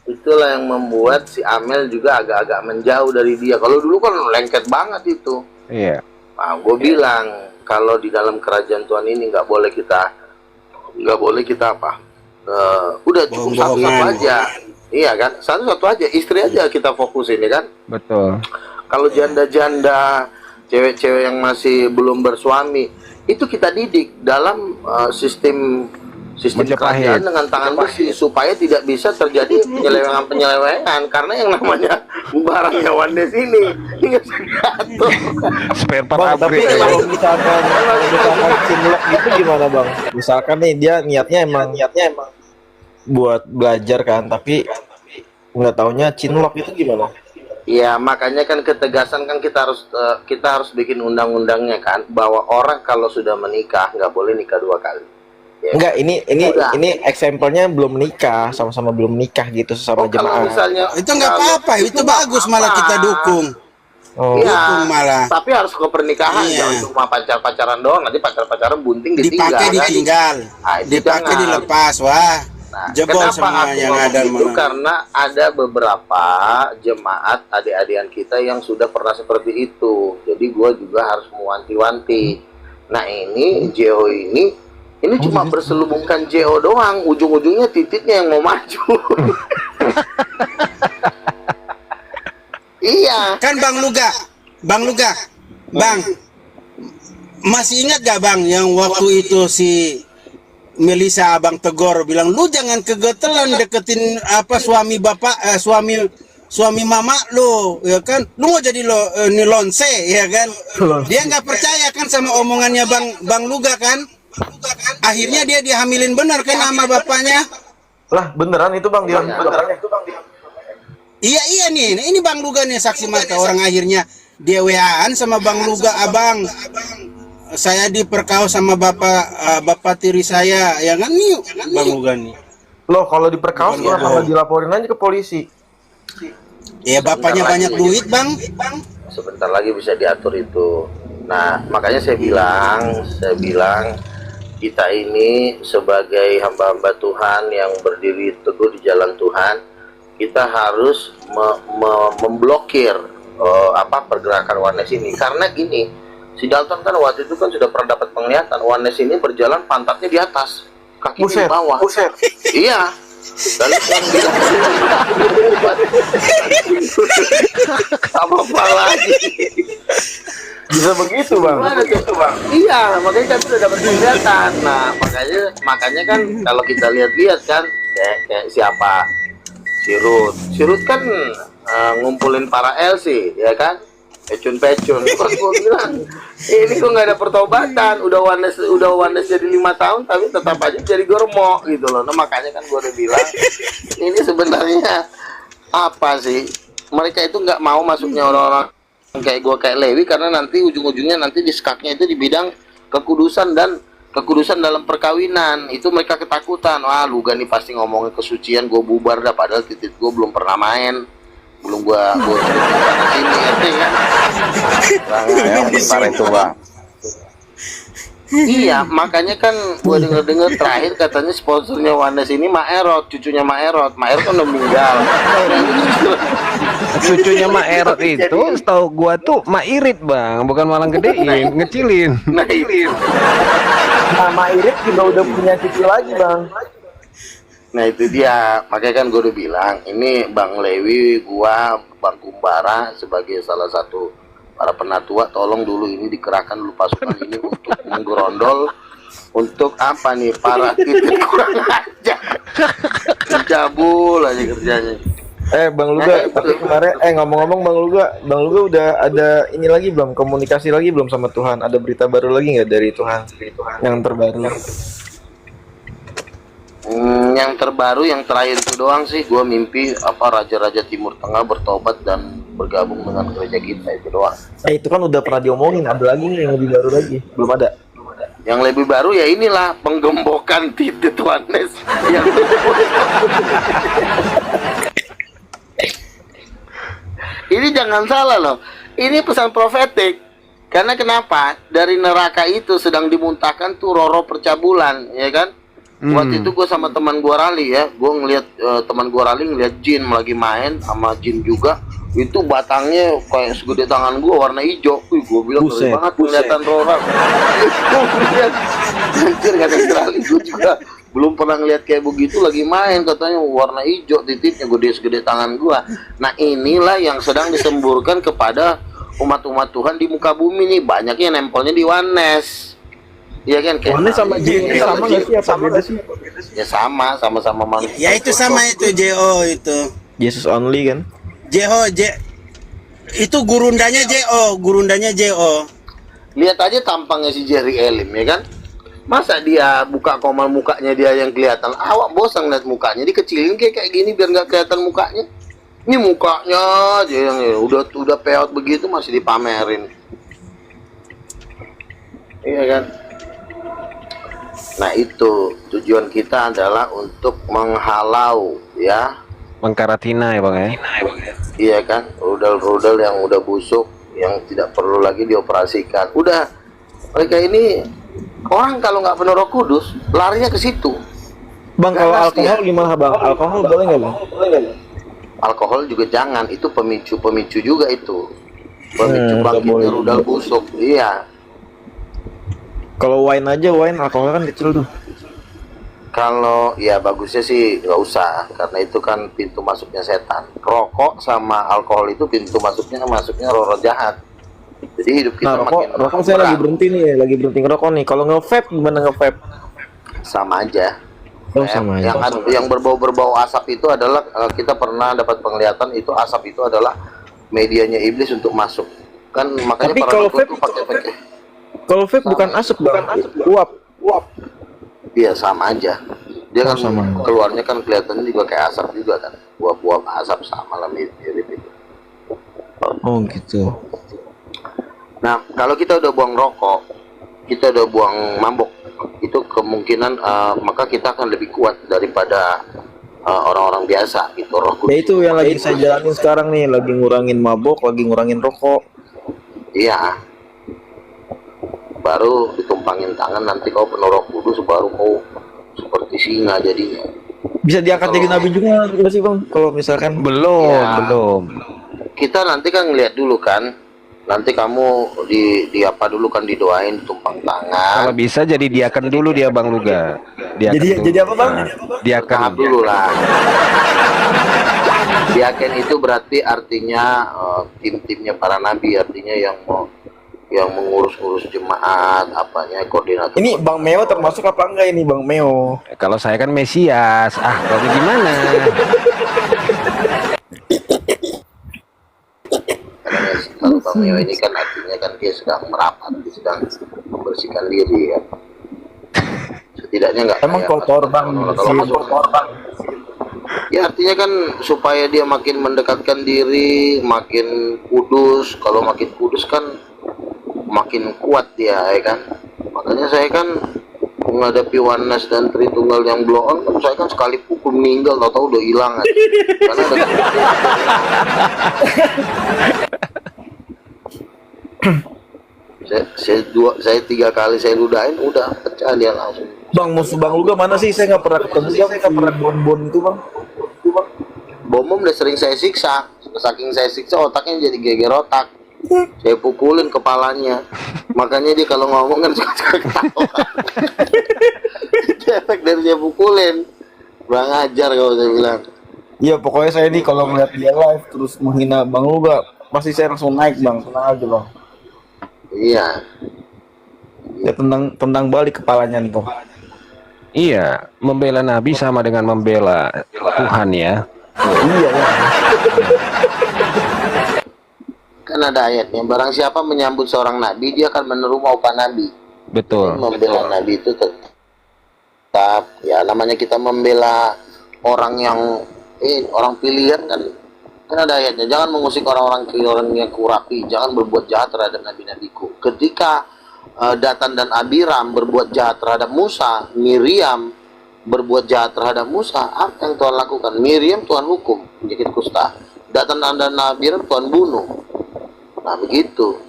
Itulah yang membuat si Amel juga agak-agak menjauh dari dia. Kalau dulu kan lengket banget itu. Iya. Nah, gue bilang kalau di dalam kerajaan Tuhan ini nggak boleh kita apa? Udah cukup satu-satu Bohong-bohongan. aja. Iya kan, satu-satu aja, istri aja kita fokus ini kan. Betul. Kalau janda-janda, cewek-cewek yang masih belum bersuami, itu kita didik dalam sistem Majapahit. kerajaan dengan tangan besi supaya tidak bisa terjadi penyelewengan karena yang namanya barangnya Wandes ini nggak bisa diatur. Spare part Bang, tapi upgrade. kalau misalkan cinlok gitu gimana bang? Misalkan nih dia niatnya emang buat belajar kan, tapi nggak taunya cinlok itu gimana? Ya makanya kan ketegasan kan kita harus bikin undang-undangnya kan bahwa orang kalau sudah menikah nggak boleh nikah 2 kali. Ya. Enggak, Udah. ini eksempelnya belum nikah, sama-sama belum nikah gitu sesama Kalau jemaah. misalnya Itu nggak apa-apa, itu bagus malah kita dukung. Oh, Iya, Dukung malah. tapi harus ke pernikahan, Iya. jangan cuma pacaran doang, nanti pacaran bunting ditinggal. Dipakai kan? ditinggal, Ah, itu dipakai jangan. dilepas, wah. Nah, Jebol kenapa semua aku yang ngomong ada gitu? malah. Karena ada beberapa jemaat adik-adikan kita yang sudah pernah seperti itu. Jadi gua juga harus mewanti-wanti. Nah ini JO ini cuma berselubungkan JO doang, ujung-ujungnya titiknya yang mau maju. Iya. Kan Bang Luga, Bang, masih ingat gak Bang yang waktu itu si Melisa Abang Tegor bilang lu jangan kegetelan deketin apa suami bapak suami mama lu ya kan, lu mau jadi ini lonse ya kan. Dia nggak percaya kan sama omongannya Bang Luga kan, akhirnya dia dihamilin benar kan sama bapaknya. lah beneran itu bang dia beneran itu bang dia. Iya nih, ini Bang Luga nih saksi mata, orang akhirnya dia WA-an sama Bang Luga, abang saya diperkaos sama bapak tiri saya, ya kan nih, Bang Luga nih. Loh, kalau diperkaos kenapa nggak dilaporin aja ke polisi? Ya bapaknya banyak duit, Bang. Sebentar lagi bisa diatur itu. Nah, makanya saya bilang kita ini sebagai hamba-hamba Tuhan yang berdiri teguh di jalan Tuhan, kita harus memblokir pergerakan Oneness ini. Karena gini, si Dalton kan waktu itu kan sudah pernah dapat penglihatan Oneness ini berjalan pantatnya di atas, kaki di bawah. Iya. Lalu yang bilang apa lagi? Bisa begitu, Bang. Iya, makanya kan sudah dapat penglihatan. Nah, makanya kan kalau kita lihat-lihat kan kayak siapa? Sirut kan ngumpulin para LC, ya kan? Pecun. Pas gua bilang, ini kok nggak ada pertobatan, udah Oneness jadi 5 tahun tapi tetap aja jadi gormo gitu loh. Nah, makanya kan gua udah bilang ini sebenarnya apa sih? Mereka itu nggak mau masuknya orang-orang kayak gua, kayak Lewi, karena nanti ujung-ujungnya nanti di skaknya itu di bidang kekudusan dalam perkawinan. Itu mereka ketakutan. Wah, Luga nih pasti ngomongin kesucian, gua bubar dah, padahal titik gua belum pernah main. Belum gua sini ngerti kan? Yang besar itu, Bang. Iya, makanya kan gua denger terakhir katanya sponsornya Oneness ini Maerot, cucunya Maerot. Maerot kan udah meninggal. Cucunya Mak Erot itu setahu gua tuh Mak Irit, Bang, bukan malang gedein, ngecilin. Nah, Sama Irit juga udah punya cucu lagi, Bang. Nah itu dia, makanya kan gue udah bilang, ini Bang Lewi, gua, Bang Kumbara sebagai salah satu para penatua, tolong dulu ini dikerahkan dulu pasukan ini untuk menggerondol, untuk apa nih, para titik kurang aja, cabul aja kerjanya. Bang Luga, tapi kemarin ngomong-ngomong Bang Luga udah ada ini lagi belum, komunikasi lagi belum sama Tuhan? Ada berita baru lagi nggak dari Tuhan yang terbaru? Yang terbaru, yang terakhir itu doang sih. Gue mimpi raja-raja Timur Tengah bertobat dan bergabung dengan gereja kita, itu doang. Itu kan udah pernah diomongin. Ada lagi nih yang lebih baru lagi? Belum ada. Yang lebih baru ya inilah penggembokan titik Oneness yang ini jangan salah loh. Ini pesan profetik. Karena kenapa? Dari neraka itu sedang dimuntahkan tuh roh-roh percabulan, ya kan? Waktu itu gue sama teman gue Rali ya, gue ngeliat teman gue Rali ngeliat jin lagi main sama jin juga, itu batangnya kayak segede tangan gue, warna hijau. Gue bilang keren banget kelihatan orang. Anjir, kata si Rali, gue juga belum pernah ngeliat kayak begitu lagi main, katanya warna hijau, titiknya gede segede tangan gue. Nah inilah yang sedang disemburkan kepada umat-umat Tuhan di muka bumi nih, banyaknya nempelnya di Oneness. Iya kan, kayak Oneness sama jin sama nggak sih? Apa beda sih? Ya sama manusia. Ya itu sama itu JO itu. Yesus only kan? Itu gurundanya JO. Lihat aja tampangnya si Jerry Elim, ya kan? Masa dia buka komal mukanya dia yang kelihatan? Awak bosan lihat mukanya, dikecilin kayak gini biar nggak kelihatan mukanya. Ini mukanya aja yang udah peot begitu masih dipamerin. Iya kan? Nah itu tujuan kita adalah untuk menghalau ya, Mengkarantina ya, Bang ya. iya kan, rudal-rudal yang udah busuk, yang tidak perlu lagi dioperasikan. Udah, mereka ini orang kalau nggak penuh Roh Kudus larinya ke situ. Bang, kalau alkohol gimana, Bang? Alkohol boleh nggak, Bang? Alkohol juga jangan, itu pemicu juga itu, pemicu bangkitnya rudal busuk. Iya. Kalau wine aja, alkohol kan kecil tuh. Kalau ya bagusnya sih nggak usah, karena itu kan pintu masuknya setan. Rokok sama alkohol itu pintu masuknya roh-roh jahat. Jadi hidup kita makin rokok saya lagi berhenti ngerokok nih. Kalau nge-vape gimana nge-vape? sama aja. Oh, sama aja. Yang berbau asap itu adalah kita pernah dapat penglihatan itu asap itu adalah medianya iblis untuk masuk. Kan makanya tapi para kalau dukun vape tuh pakai Kalau vape bukan asap, Bang. Uap. Iya sama aja. Dia kan sama. keluarnya kan kelihatannya juga kayak asap juga kan. Uap-uap asap sama lah mirip itu. Oh gitu. Nah, kalau kita udah buang rokok, kita udah buang mabok, itu kemungkinan maka kita akan lebih kuat daripada orang-orang biasa gitu. Roh Ya Kudus itu yang lagi saya jalanin sekarang nih, lagi ngurangin mabok, lagi ngurangin rokok. iya, baru ditumpangin tangan, nanti kau penuh Roh Kudus, baru kau seperti singa jadinya. Bisa diangkat jadi nabi juga nggak sih bang? Kalau misalkan Belum, Ya. belum. Kita nanti kan ngeliat dulu kan, nanti kamu di apa dulu kan, didoain, ditumpang Kalau tangan. bisa jadi diaken dulu dia Bang Luga. Diaken dulu. jadi apa bang? Diaken. Tahap dulu lah. Diaken itu berarti artinya tim-timnya para nabi, artinya yang mengurus-urus jemaat, apanya koordinator. Ini Bang Meo termasuk apa enggak ini Bang Meo? Kalau saya kan Mesias. Kalau gimana? Kalau Bang Meo ini kan artinya kan dia sedang merapat, dia sedang membersihkan diri ya. Setidaknya nggak Emang kayak kotor bang, kalau masuk ya artinya kan supaya dia makin mendekatkan diri, makin kudus. Kalau makin kudus kan makin kuat dia, ya kan. Makanya saya kan menghadapi Oneness dan Tritunggal yang blow on, saya kan sekali pukul meninggal, tahu-tahu udah hilang aja. Karena saya 3 kali saya ludahin, udah pecah dia langsung. Bang musuh Bang Luga mana sih? Saya nggak pernah ketemu dia, saya nggak pernah bon itu bang. Bom udah sering saya siksa, saking saya siksa otaknya jadi geger otak. Saya pukulin kepalanya, makanya dia kalau ngomong kan suka ketawa. Itu efek dari saya pukulin. Kurang ajar kalau saya bilang. Iya pokoknya saya nih kalau ngeliat dia live terus menghina Bang Luga, pasti saya langsung naik bang, tenang aja bang. Iya, Ya tendang balik kepalanya nih bang. Iya, membela Nabi sama dengan membela Tuhan ya. Iya bang. kan ada ayatnya, barang siapa menyambut seorang nabi, dia akan menerima upah nabi. Betul. Membela nabi itu tetap, ya namanya kita membela orang yang orang pilihan kan ada ayatnya, jangan mengusik orang-orang yang kurapi, jangan berbuat jahat terhadap nabi-nabiku. Ketika Datan dan Abiram berbuat jahat terhadap Musa, Miriam berbuat jahat terhadap Musa, apa yang Tuhan lakukan? Miriam Tuhan hukum, penyakit kusta. Datan dan Abiram Tuhan bunuh. Nah begitu.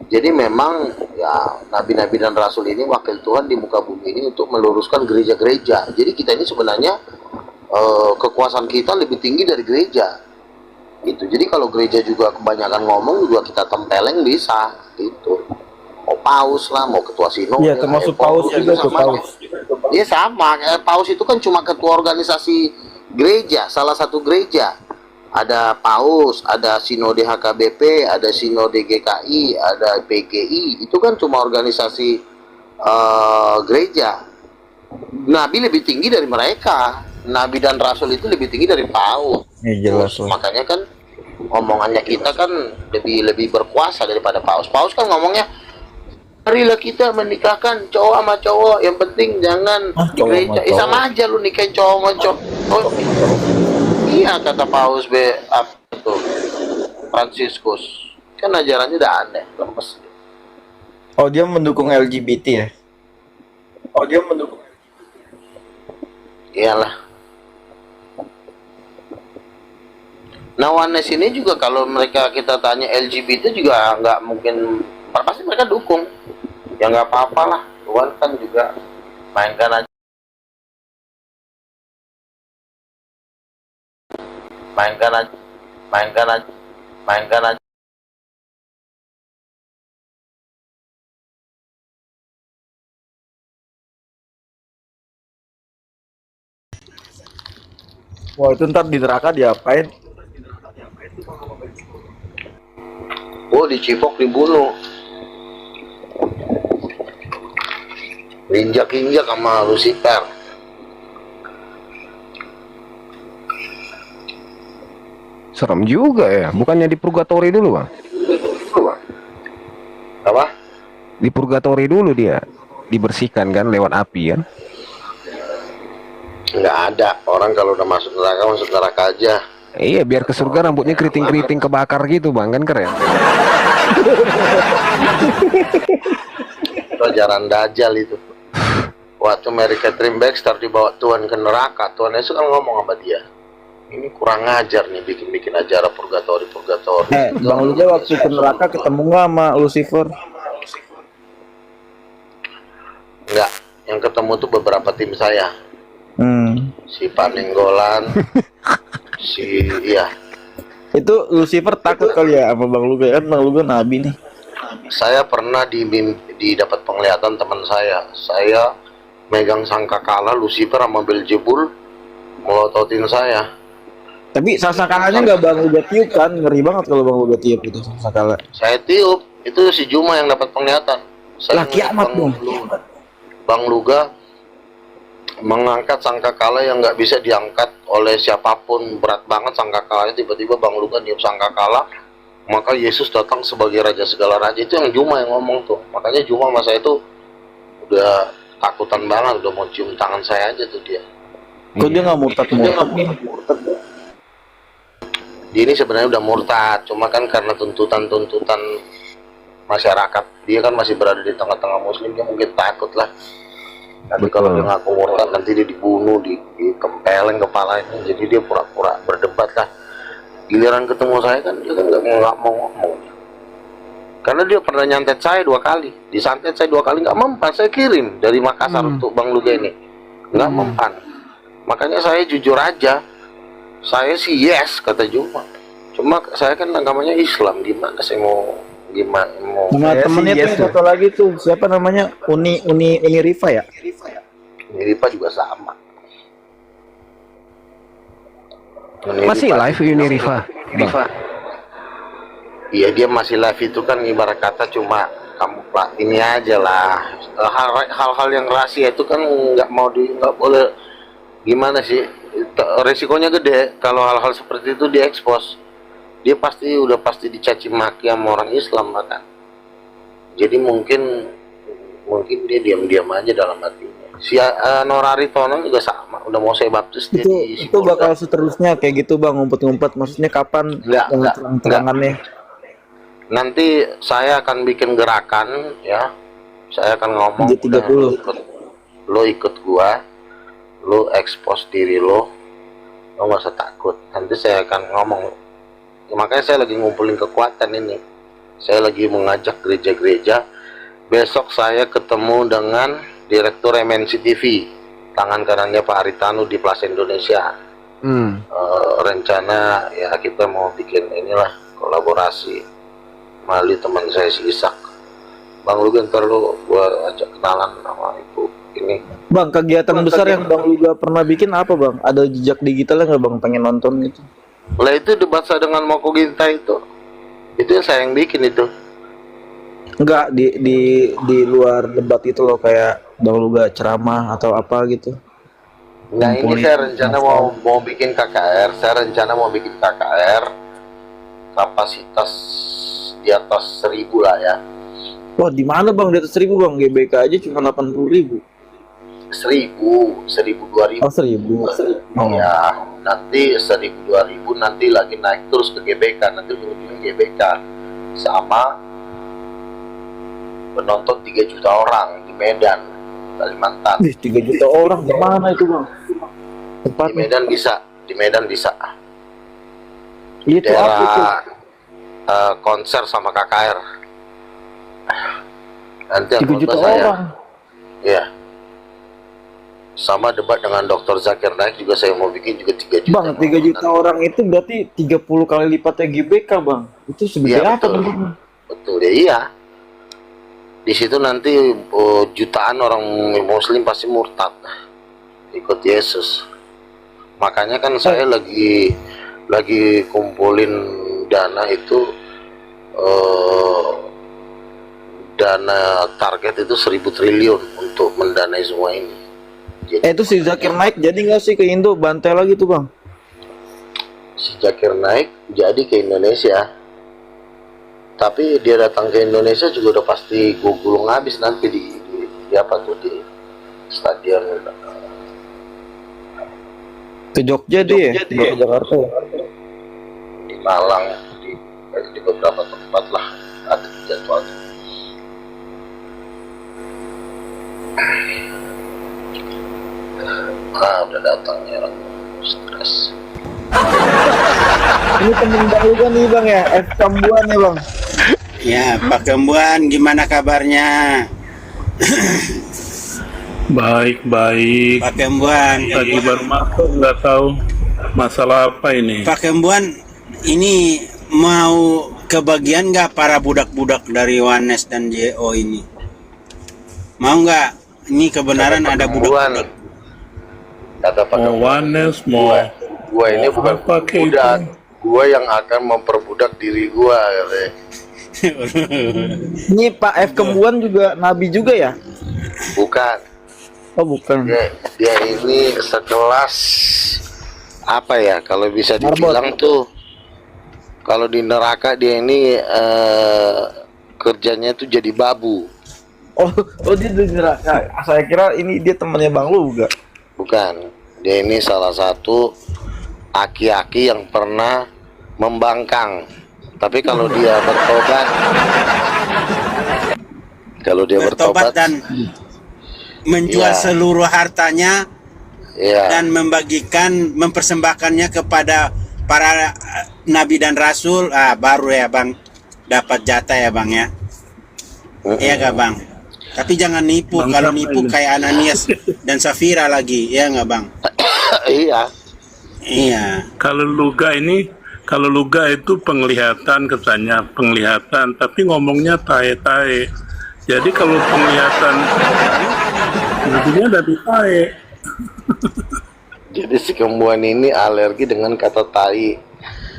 Jadi memang ya nabi-nabi dan rasul ini wakil Tuhan di muka bumi ini untuk meluruskan gereja-gereja. Jadi kita ini sebenarnya kekuasaan kita lebih tinggi dari gereja. Gitu. Jadi kalau gereja juga kebanyakan ngomong juga kita tempeleng bisa gitu. Mau paus lah, mau ketua sinode. Iya termasuk paus juga tuh paus. Iya sama, paus itu kan cuma ketua organisasi gereja, salah satu gereja. Ada paus, ada sinode HKBP, ada sinode GKI, ada PGI, itu kan cuma organisasi gereja. Nabi lebih tinggi dari mereka, nabi dan rasul itu lebih tinggi dari paus. Iya jelas lah. Makanya kan omongannya kita kan lebih berkuasa daripada paus. Paus kan ngomongnya, marilah kita menikahkan cowok sama cowok, yang penting jangan di cowok gereja. sama Sama aja lu nikahin cowok sama cowok. Oh, iya kata Paus apa itu Fransiskus, kan ajarannya udah aneh, lemes. Oh dia mendukung LGBT ya? Oh dia mendukung. Iyalah. Nah Oneness ini juga kalau mereka kita tanya LGBT juga nggak mungkin, pasti mereka dukung. Ya nggak apa-apa lah, Tuhan kan juga mainkan aja. Mainkan aja. Wah itu ntar di neraka diapain? Oh dicipok dibunuh, injak-injak sama Lucifer. Serem juga ya. Bukannya di purgatori dulu, Bang? Apa? Di purgatori dulu dia dibersihkan kan lewat api kan? Nggak ada, orang kalau udah masuk neraka aja. Iya, biar ke surga rambutnya keriting-keriting kebakar gitu, Bang, kan keren. itu ajaran Dajjal itu. Waktu Mary Catherine Baxter dibawa Tuhan ke neraka, Tuhan Yesus kan ngomong sama dia, ini kurang ajar nih bikin acara purgatori. Bang Luga waktu ke neraka ketemu nggak sama Lucifer? Enggak, yang ketemu tuh beberapa tim saya. Si Panenggolan, iya. Itu Lucifer takut kali ya sama Bang Luga, kan Bang Luga nabi nih. Saya pernah dapat penglihatan teman saya megang sangkakala Lucifer sama Beelzebul melototin saya. Tapi sangkakalanya nggak Bang Luga tiup kan? Ngeri banget kalau Bang Luga tiup itu sangkakala. Saya tiup, itu si Juma yang dapat penglihatan. Saya Lah kiamat dong. Bang Luga mengangkat sangkakala yang nggak bisa diangkat oleh siapapun, berat banget sangkakalanya. Tiba-tiba Bang Luga niup sangkakala, maka Yesus datang sebagai Raja segala raja. Itu yang Juma yang ngomong tuh. Makanya Juma masa itu udah takutan banget, udah mau cium tangan saya aja tuh dia. Kok dia nggak murtad? Dia ini sebenarnya udah murtad, cuma kan karena tuntutan masyarakat, dia kan masih berada di tengah-tengah muslim, dia mungkin takut lah. Tapi kalau dia ngaku murtad nanti dia dibunuh, dikempeleng kepalanya, jadi dia pura-pura berdebat lah. Giliran ketemu saya kan dia kan nggak mau ngomong. Karena dia pernah nyantet saya 2 kali, disantet saya 2 kali nggak mempan, saya kirim dari Makassar untuk Bang Luga ini, nggak mempan. Makanya saya jujur aja, saya sih yes kata Juma. Cuma saya kan agamanya Islam, gimana saya mau Sama temennya tuh satu lagi tuh siapa namanya Uni Rifa ya? Uni Rifa juga sama. Masih live Uni Rifa. Iya dia masih live itu kan ibarat kata cuma kamu ini aja lah, hal-hal yang rahasia itu kan nggak boleh, gimana sih, resikonya gede kalau hal-hal seperti itu diekspos. Dia udah pasti dicaci maki sama orang Islam kan. Jadi mungkin dia diam-diam aja dalam hatinya. Si Norari Tonang juga sama, udah mau saya baptis dia di itu bakal seterusnya kayak gitu Bang, ngumpet-ngumpet, maksudnya kapan terang-terangannya? Nanti saya akan bikin gerakan ya, saya akan ngomong lo ikut gua, lo expose diri lo nggak usah takut. Nanti saya akan ngomong ya, makanya saya lagi ngumpulin kekuatan ini, saya lagi mengajak gereja-gereja. Besok saya ketemu dengan direktur MNC TV, tangan kanannya Pak Haritanu di Plaza Indonesia. Rencana ya kita mau bikin inilah kolaborasi melalui teman saya si Ishak. Bang Luga ntar lu gua ajak kenalan sama ibu ini. Bang, kegiatan besar yang Bang Luga pernah bikin apa Bang? Ada jejak digitalnya nggak Bang? Pengen nonton gitu? Lah itu debat saya dengan Moko Ginta itu yang saya yang bikin itu. Enggak, di luar debat itu loh, kayak Bang Luga ceramah atau apa gitu. Nah ini saya rencana mau bikin KKR, kapasitas di atas 1000 lah ya. Wah, di mana Bang? Di atas 1000 Bang, GBK aja cuma 80.000. 1000, 2000. Oh, 1000. Ya, nanti 1000, 2000 nanti lagi naik terus ke GBK, nanti ujungnya GBK sama penonton 3 juta orang di Medan, Kalimantan. 3 juta orang di mana itu Bang? Di Medan bisa, Itu apa itu? Konser sama KKR. Nanti 3 juta saya, orang. ya. Sama debat dengan Dr. Zakir Naik juga saya mau bikin juga 3 juta. Bang, 3 juta orang itu berarti 30 kali lipatnya GBK Bang. Itu segede apa bentuknya? Betul ya, iya. Di situ nanti jutaan orang Muslim pasti murtad, ikut Yesus. Makanya kan saya lagi kumpulin dana itu, dana target itu 1000 triliun untuk mendanai semua ini. Jadi, Itu si Zakir Naik jadi nggak sih ke Indo, bantai lagi tuh Bang? si Zakir Naik jadi ke Indonesia, tapi dia datang ke Indonesia juga udah pasti gulung habis nanti di apa tuh, di stadion Ke Jogja dia, ke Jakarta. di Malang, di beberapa tempat lah ada jadwal. temen Bang Luga nih Bang ya, F Kambuan ya Bang. Ya, Pak Kembuan, gimana kabarnya? Baik, baik. Pak Kembuan, Tadi baru masuk, nggak tahu masalah apa ini. Pak Kembuan, ini mau kebagian nggak para budak-budak dari Wanes dan JO ini? Mau nggak? Ini kebenaran ada budak-budak. Kata Pak Mau Wanes, mau gua ini bukan apa kayak budak, itu? gua yang akan memperbudak diri gua katanya. Ini Pak F Kambuan juga nabi juga ya? Bukan, Oh bukan. dia ini sekelas apa ya, kalau bisa dibilang tuh, kalau di neraka dia ini kerjanya tuh jadi babu. Oh dia di neraka. Saya kira ini dia temannya Bang Luga. Bukan, dia ini salah satu aki-aki yang pernah membangkang. Tapi kalau dia bertobat, Bertobat dan menjual Iya. seluruh hartanya ya, dan mempersembahkannya kepada para nabi dan rasul, baru ya Bang dapat jatah ya Bang ya. Iya gak Bang? Tapi jangan nipu, Bang, kalau siapa nipu ini? kayak Ananias dan Safira lagi, ya nggak Bang? iya, Iya. Kalau Luga itu penglihatan katanya, penglihatan, tapi ngomongnya tae-tae. Jadi kalau penglihatan, nantinya dari tae. jadi si Kembuan ini alergi dengan kata tai.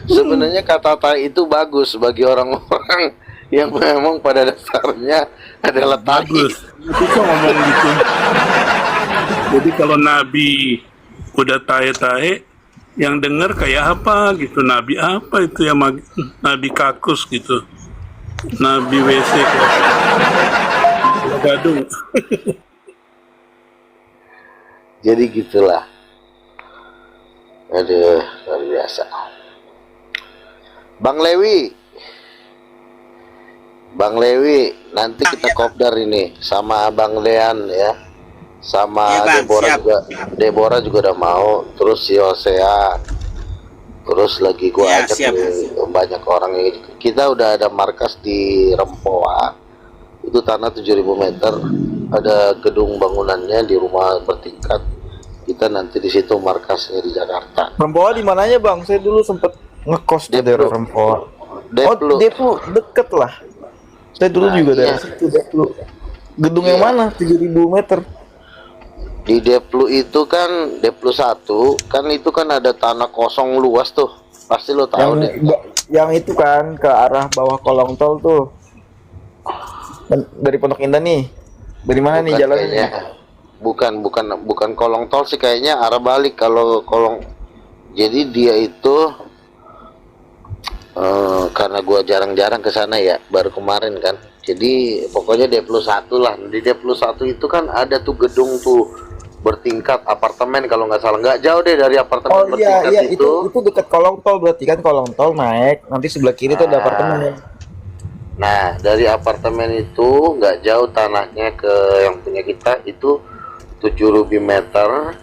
Sebenarnya kata tai itu bagus bagi orang-orang yang memang pada dasarnya adalah tai. Bagus. Tapi kok ngomong gitu. Jadi kalau Nabi udah tae-tae, yang denger kayak apa gitu, Nabi apa itu yang Nabi kakus gitu, Nabi WC gadung. Jadi gitulah. Aduh, luar biasa. Bang Lewi, nanti kita kopdar ini sama Bang Lean ya, sama Iya, Bang, siap. Deborah juga udah mau, terus si Hosea, terus lagi gua Ya, ajak siap. nih, banyak orang ini. Kita udah ada markas di Rempoa, itu tanah 7.000 meter, ada gedung bangunannya di rumah bertingkat. Kita nanti di situ markasnya di Jakarta. Rempoa di mananya Bang? Saya dulu sempet ngekos di daerah Rempoa. Deplu. Oh Deplu deket lah. Saya dulu Nah, juga dari iya. situ Deplu. Gedung yang mana? 7.000 meter. Di Deplu itu kan, Deplu 1 kan, itu kan ada tanah kosong luas tuh, pasti lo tahu deh. Yang itu kan ke arah bawah kolong tol tuh. Dari Pondok Indah nih. Dari mana nih Bukan jalannya? kayaknya. bukan kolong tol sih, kayaknya arah balik kalau kolong. Jadi dia itu karena gua jarang-jarang ke sana ya, baru kemarin kan. Jadi pokoknya Deplu 1 lah. Di Deplu 1 itu kan ada tuh gedung tuh bertingkat apartemen kalau nggak salah, nggak jauh deh dari apartemen Oh iya bertingkat iya itu dekat kolong tol, berarti kan kolong tol naik nanti sebelah kiri tuh ada apartemen. Nah, dari apartemen itu nggak jauh tanahnya ke yang punya kita itu 7.000 meter.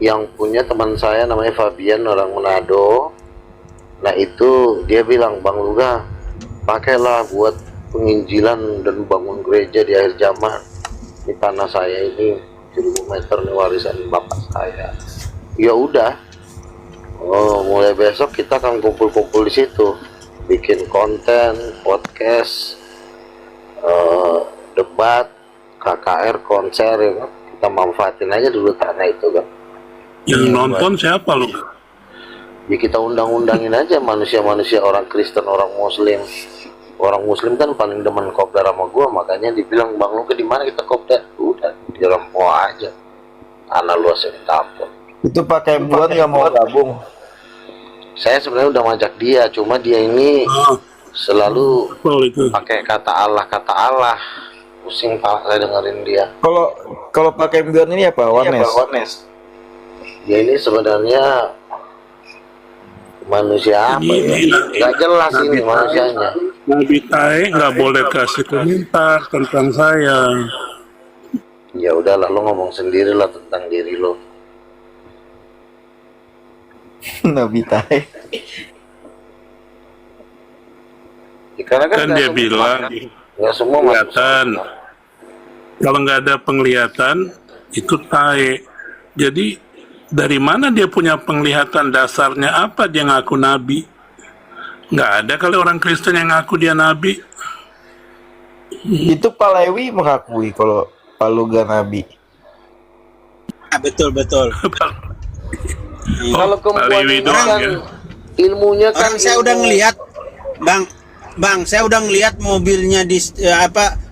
Yang punya teman saya namanya Fabian, orang Manado. Nah itu dia bilang, Bang Luga, pakailah buat penginjilan dan bangun gereja di akhir zaman. Di tanah saya ini 7.000 meter nih, warisan bapak saya. Ya udah. Oh, mulai besok kita akan kumpul-kumpul di situ, bikin konten, podcast, debat, KKR, konser, ya kan? Kita manfaatin aja dulu tanah itu kan. Yang nonton siapa lu? Ya kita undang-undangin aja manusia-manusia, orang Kristen, orang Muslim. Orang Muslim kan paling demen kopdar sama gua, makanya dibilang, Bang Luga di mana kita kopdar? Udah di Rempoa aja, tanah luasnya ditampung. Itu pakai buat nggak mau gabung. Saya sebenarnya udah ngajak dia, cuma dia ini selalu Betul itu. pakai kata Allah. Pusing pak saya dengerin dia. Kalau pakai buat ini apa? Wanes. Dia ini sebenarnya manusia apa ya? Nggak jelas ini manusianya. Nabi Tae nggak boleh kasih komentar tentang saya. Ya udahlah, lo ngomong sendiri lah tentang diri lo. Nabi Tae. Karena kan Kan nggak dia semua bilang kan, nggak semua masuk kelihatan. surga. Kalau nggak ada penglihatan, itu tae. Jadi dari mana dia punya penglihatan? Dasarnya apa dia ngaku nabi? Nggak ada kali orang Kristen yang ngaku dia nabi. Itu Pak Lewi mengakui kalau Pak Luga nabi. Ah, betul betul. Kalau Pak Lewi kemampuan doang kan ya. ilmunya kan Orang saya udah ilmu- ngelihat, Bang, saya udah ngelihat mobilnya di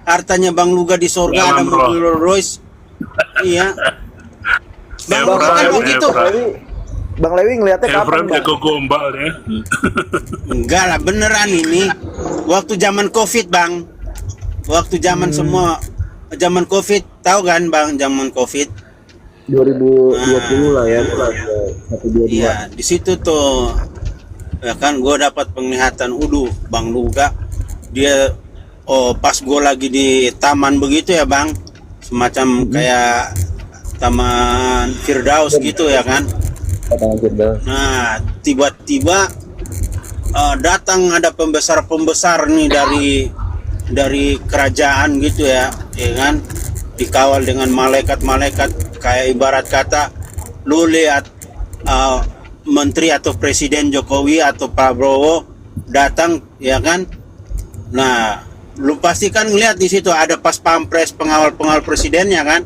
hartanya Bang Luga di sorga ada Dalam roh. mobil Rolls Royce. Iya. Bang Luga kan waktu itu Bang Lewi ngeliatnya kapan, Efraim Bang? jago gombal ya. enggak lah beneran ini. Waktu zaman Covid, Bang. Waktu zaman semua zaman Covid, tahu kan Bang, zaman Covid? 2020 lah ya. 122. Iya, di situ tuh ya kan gue dapat penglihatan Bang Luga dia pas gue lagi di taman begitu ya Bang, semacam kayak taman Firdaus gitu ya kan. Nah tiba-tiba datang ada pembesar nih dari kerajaan gitu ya kan, dikawal dengan malaikat-malaikat, kayak ibarat kata lu lihat menteri atau presiden Jokowi atau Prabowo datang ya kan. Nah lu pasti kan ngeliat di situ ada pas pampres pengawal presidennya kan,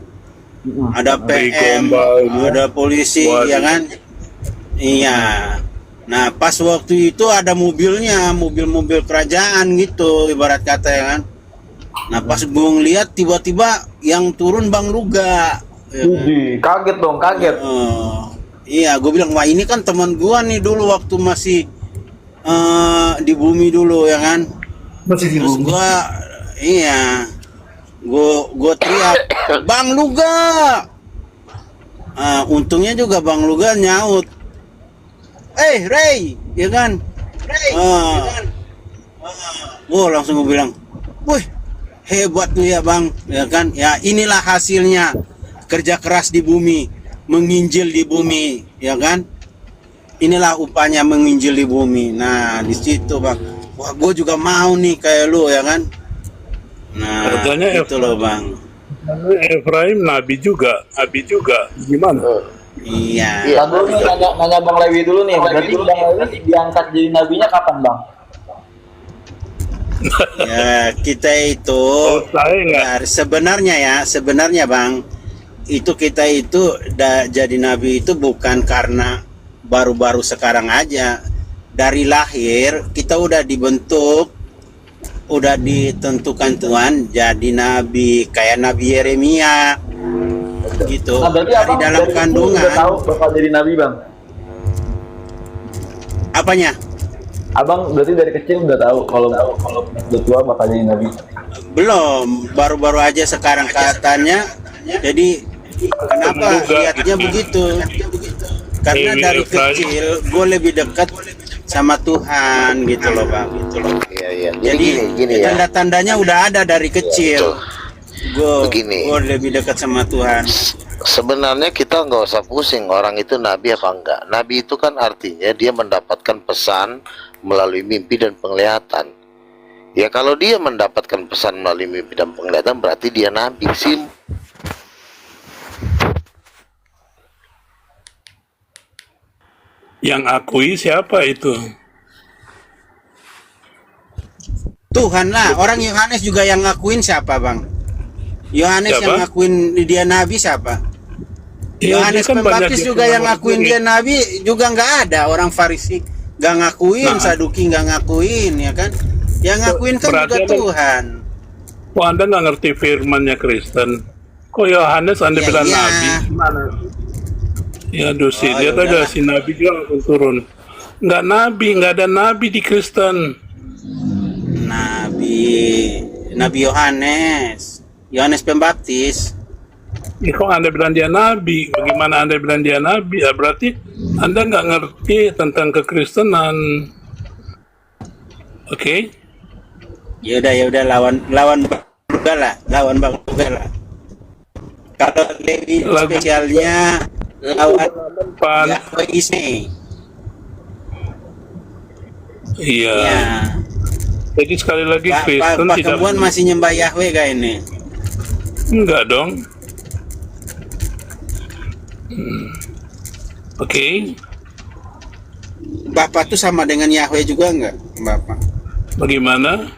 ada PM, ada polisi ya kan. Iya. Nah pas waktu itu ada mobilnya, mobil kerajaan gitu ibarat kata ya kan. Nah pas gue ngeliat tiba-tiba yang turun Bang Luga ya kan? Kaget dong, kaget. Iya, gue bilang wah ini kan teman gua nih dulu waktu masih di bumi dulu ya kan. Terus gua gua teriak, Bang Luga. Untungnya juga Bang Luga nyaut, Ray, ya kan. Gua langsung gue bilang, wih hebat tuh ya Bang, ya kan. Ya inilah hasilnya kerja keras di bumi, menginjil di bumi, ya kan? Inilah upahnya menginjil di bumi. Nah, di situ Bang, wah, gue juga mau nih kayak lu, ya kan? Nah, Katanya itu loh Bang. Efraim nabi juga, gimana? Iya. Iya. Tadi nih nanya Bang Lewi dulu nih. Berarti Bang Lewi diangkat jadi nabinya kapan, Bang? Ya, kita itu Saya nggak. sebenarnya Bang, itu kita itu jadi nabi itu bukan karena baru-baru sekarang aja. Dari lahir kita udah dibentuk, udah ditentukan Tuhan jadi nabi, kayak Nabi Yeremia gitu. Nah, berarti Dari Abang dalam dari kecil kandungan. udah tahu bakal jadi nabi, Bang. Apanya? Abang berarti dari kecil udah tahu kalau udah tua bakal jadi nabi. Belum, baru-baru aja sekarang katanya. Jadi kenapa lihatnya begitu? Karena dari kecil gue lebih dekat sama Tuhan gitu loh Bang, gitu loh. Iya. Jadi Gini ya. tanda-tandanya udah ada dari kecil. Begini. Gue lebih dekat sama Tuhan. Sebenarnya kita nggak usah pusing orang itu nabi apa enggak. Nabi itu kan artinya dia mendapatkan pesan melalui mimpi dan penglihatan. Ya kalau dia mendapatkan pesan melalui mimpi dan penglihatan berarti dia nabi. Yang akui siapa itu? Tuhan lah, orang Yohanes juga yang ngakuin siapa Bang? Yohanes Siapa? yang ngakuin dia nabi siapa? Ya, Yohanes dia kan Pembaptis banyak juga yang yang ngakuin dia nabi juga nggak ada. Orang Farisi nggak ngakuin, Nah. Saduki nggak ngakuin, ya kan? Yang ngakuin kan Berarti juga ada- Tuhan. Kok Anda nggak ngerti firmannya Kristen? Kok Yohanes Anda Ya, bilang iya. nabi? Gimana? Ya dosi, lihat ya aja si nabi juga langsung turun. Nggak ada nabi di Kristen. Nabi Yohanes Pembaptis. Ya, kok Anda bilang dia nabi? Bagaimana Anda bilang dia nabi? Ya, berarti Anda nggak ngerti tentang kekristenan. Oke? Ya udah lawan Bang Luga lah. Kalau Lewi Lagu- spesialnya lawan Pan, Yahweh Isme. iya. Ya. Jadi sekali lagi Pak Kristen tidak Kembuan masih nyembah Yahweh gak ini? enggak dong. Oke, Bapak tuh sama dengan Yahweh juga enggak, Bapak? bagaimana?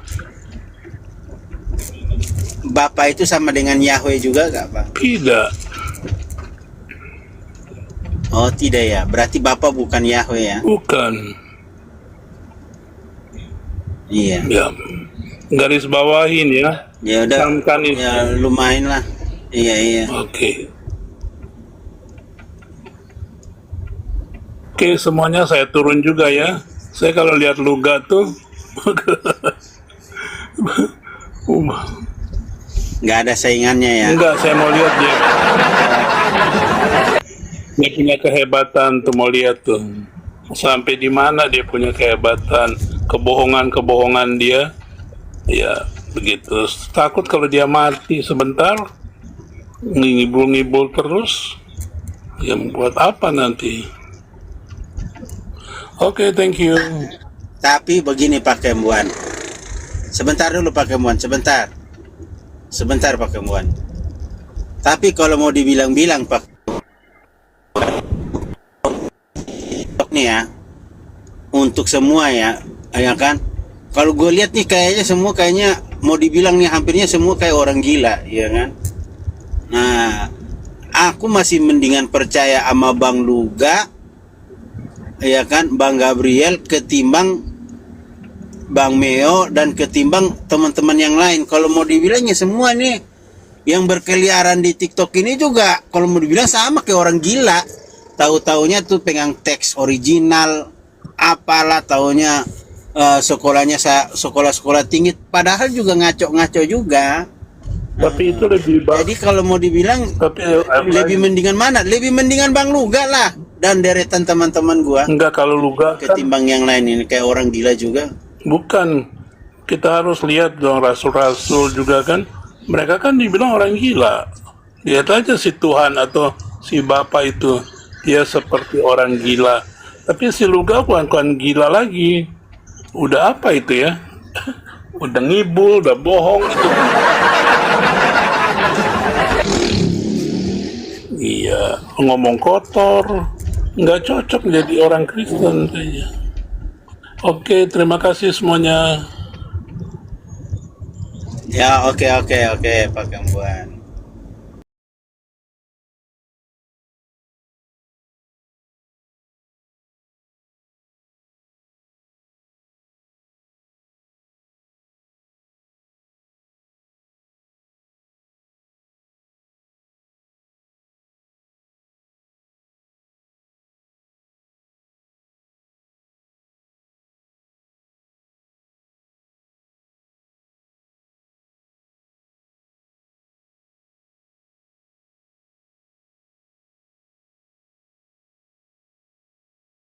Bapak itu sama dengan Yahweh juga enggak, Pak? Tidak. Oh, tidak ya. Berarti Bapak bukan Yahweh ya? Bukan. Iya. Ya, garis bawahin ya. Ya udah. Camkan itu. Ya lumayan lah. Iya, iya. Oke. Oke, semuanya saya turun juga ya. Saya kalau lihat Luga tuh Nggak ada saingannya ya. enggak, saya mau lihat dia. Dia punya kehebatan tuh, mau lihat tuh. Sampai di mana dia punya kehebatan, kebohongan-kebohongan dia. Ya, begitu. Takut kalau dia mati sebentar, ngibul-ngibul terus. Ya, buat apa nanti? Oke, thank you. Tapi begini Pak Kembuan. Sebentar dulu Pak Kembuan, sebentar. Sebentar Pak Kembuan. Tapi kalau mau dibilang-bilang Pak nih ya, untuk semua ya kan? Kalau gue lihat nih kayaknya semua mau dibilang nih hampirnya semua kayak orang gila, ya kan? Nah, aku masih mendingan percaya sama Bang Luga, ya kan, Bang Gabriel ketimbang Bang Meo dan ketimbang teman-teman yang lain. Kalau mau dibilangnya semua nih yang berkeliaran di TikTok ini juga kalau mau dibilang sama kayak orang gila. Tahu-taunya tuh pegang teks original, apalah taunya sekolahnya sekolah-sekolah tinggi, padahal juga ngaco-ngaco juga. Tapi itu lebih bagus. Jadi kalau mau dibilang Tapi lebih mendingan mana? Lebih mendingan Bang Luga lah dan deretan teman-teman gua enggak, kalau Luga kan ketimbang yang lain ini kayak orang gila juga. bukan. Kita harus lihat dong rasul-rasul juga kan. Mereka kan dibilang orang gila. Lihat aja si Tuhan atau si Bapa itu. Dia seperti orang gila. Tapi si Luga bukan gila lagi. Udah apa itu ya? Udah ngibul, udah bohong itu. Iya, ngomong kotor. Nggak cocok jadi orang Kristen kayaknya. Oke, terima kasih semuanya. Ya oke Pak Kembuan.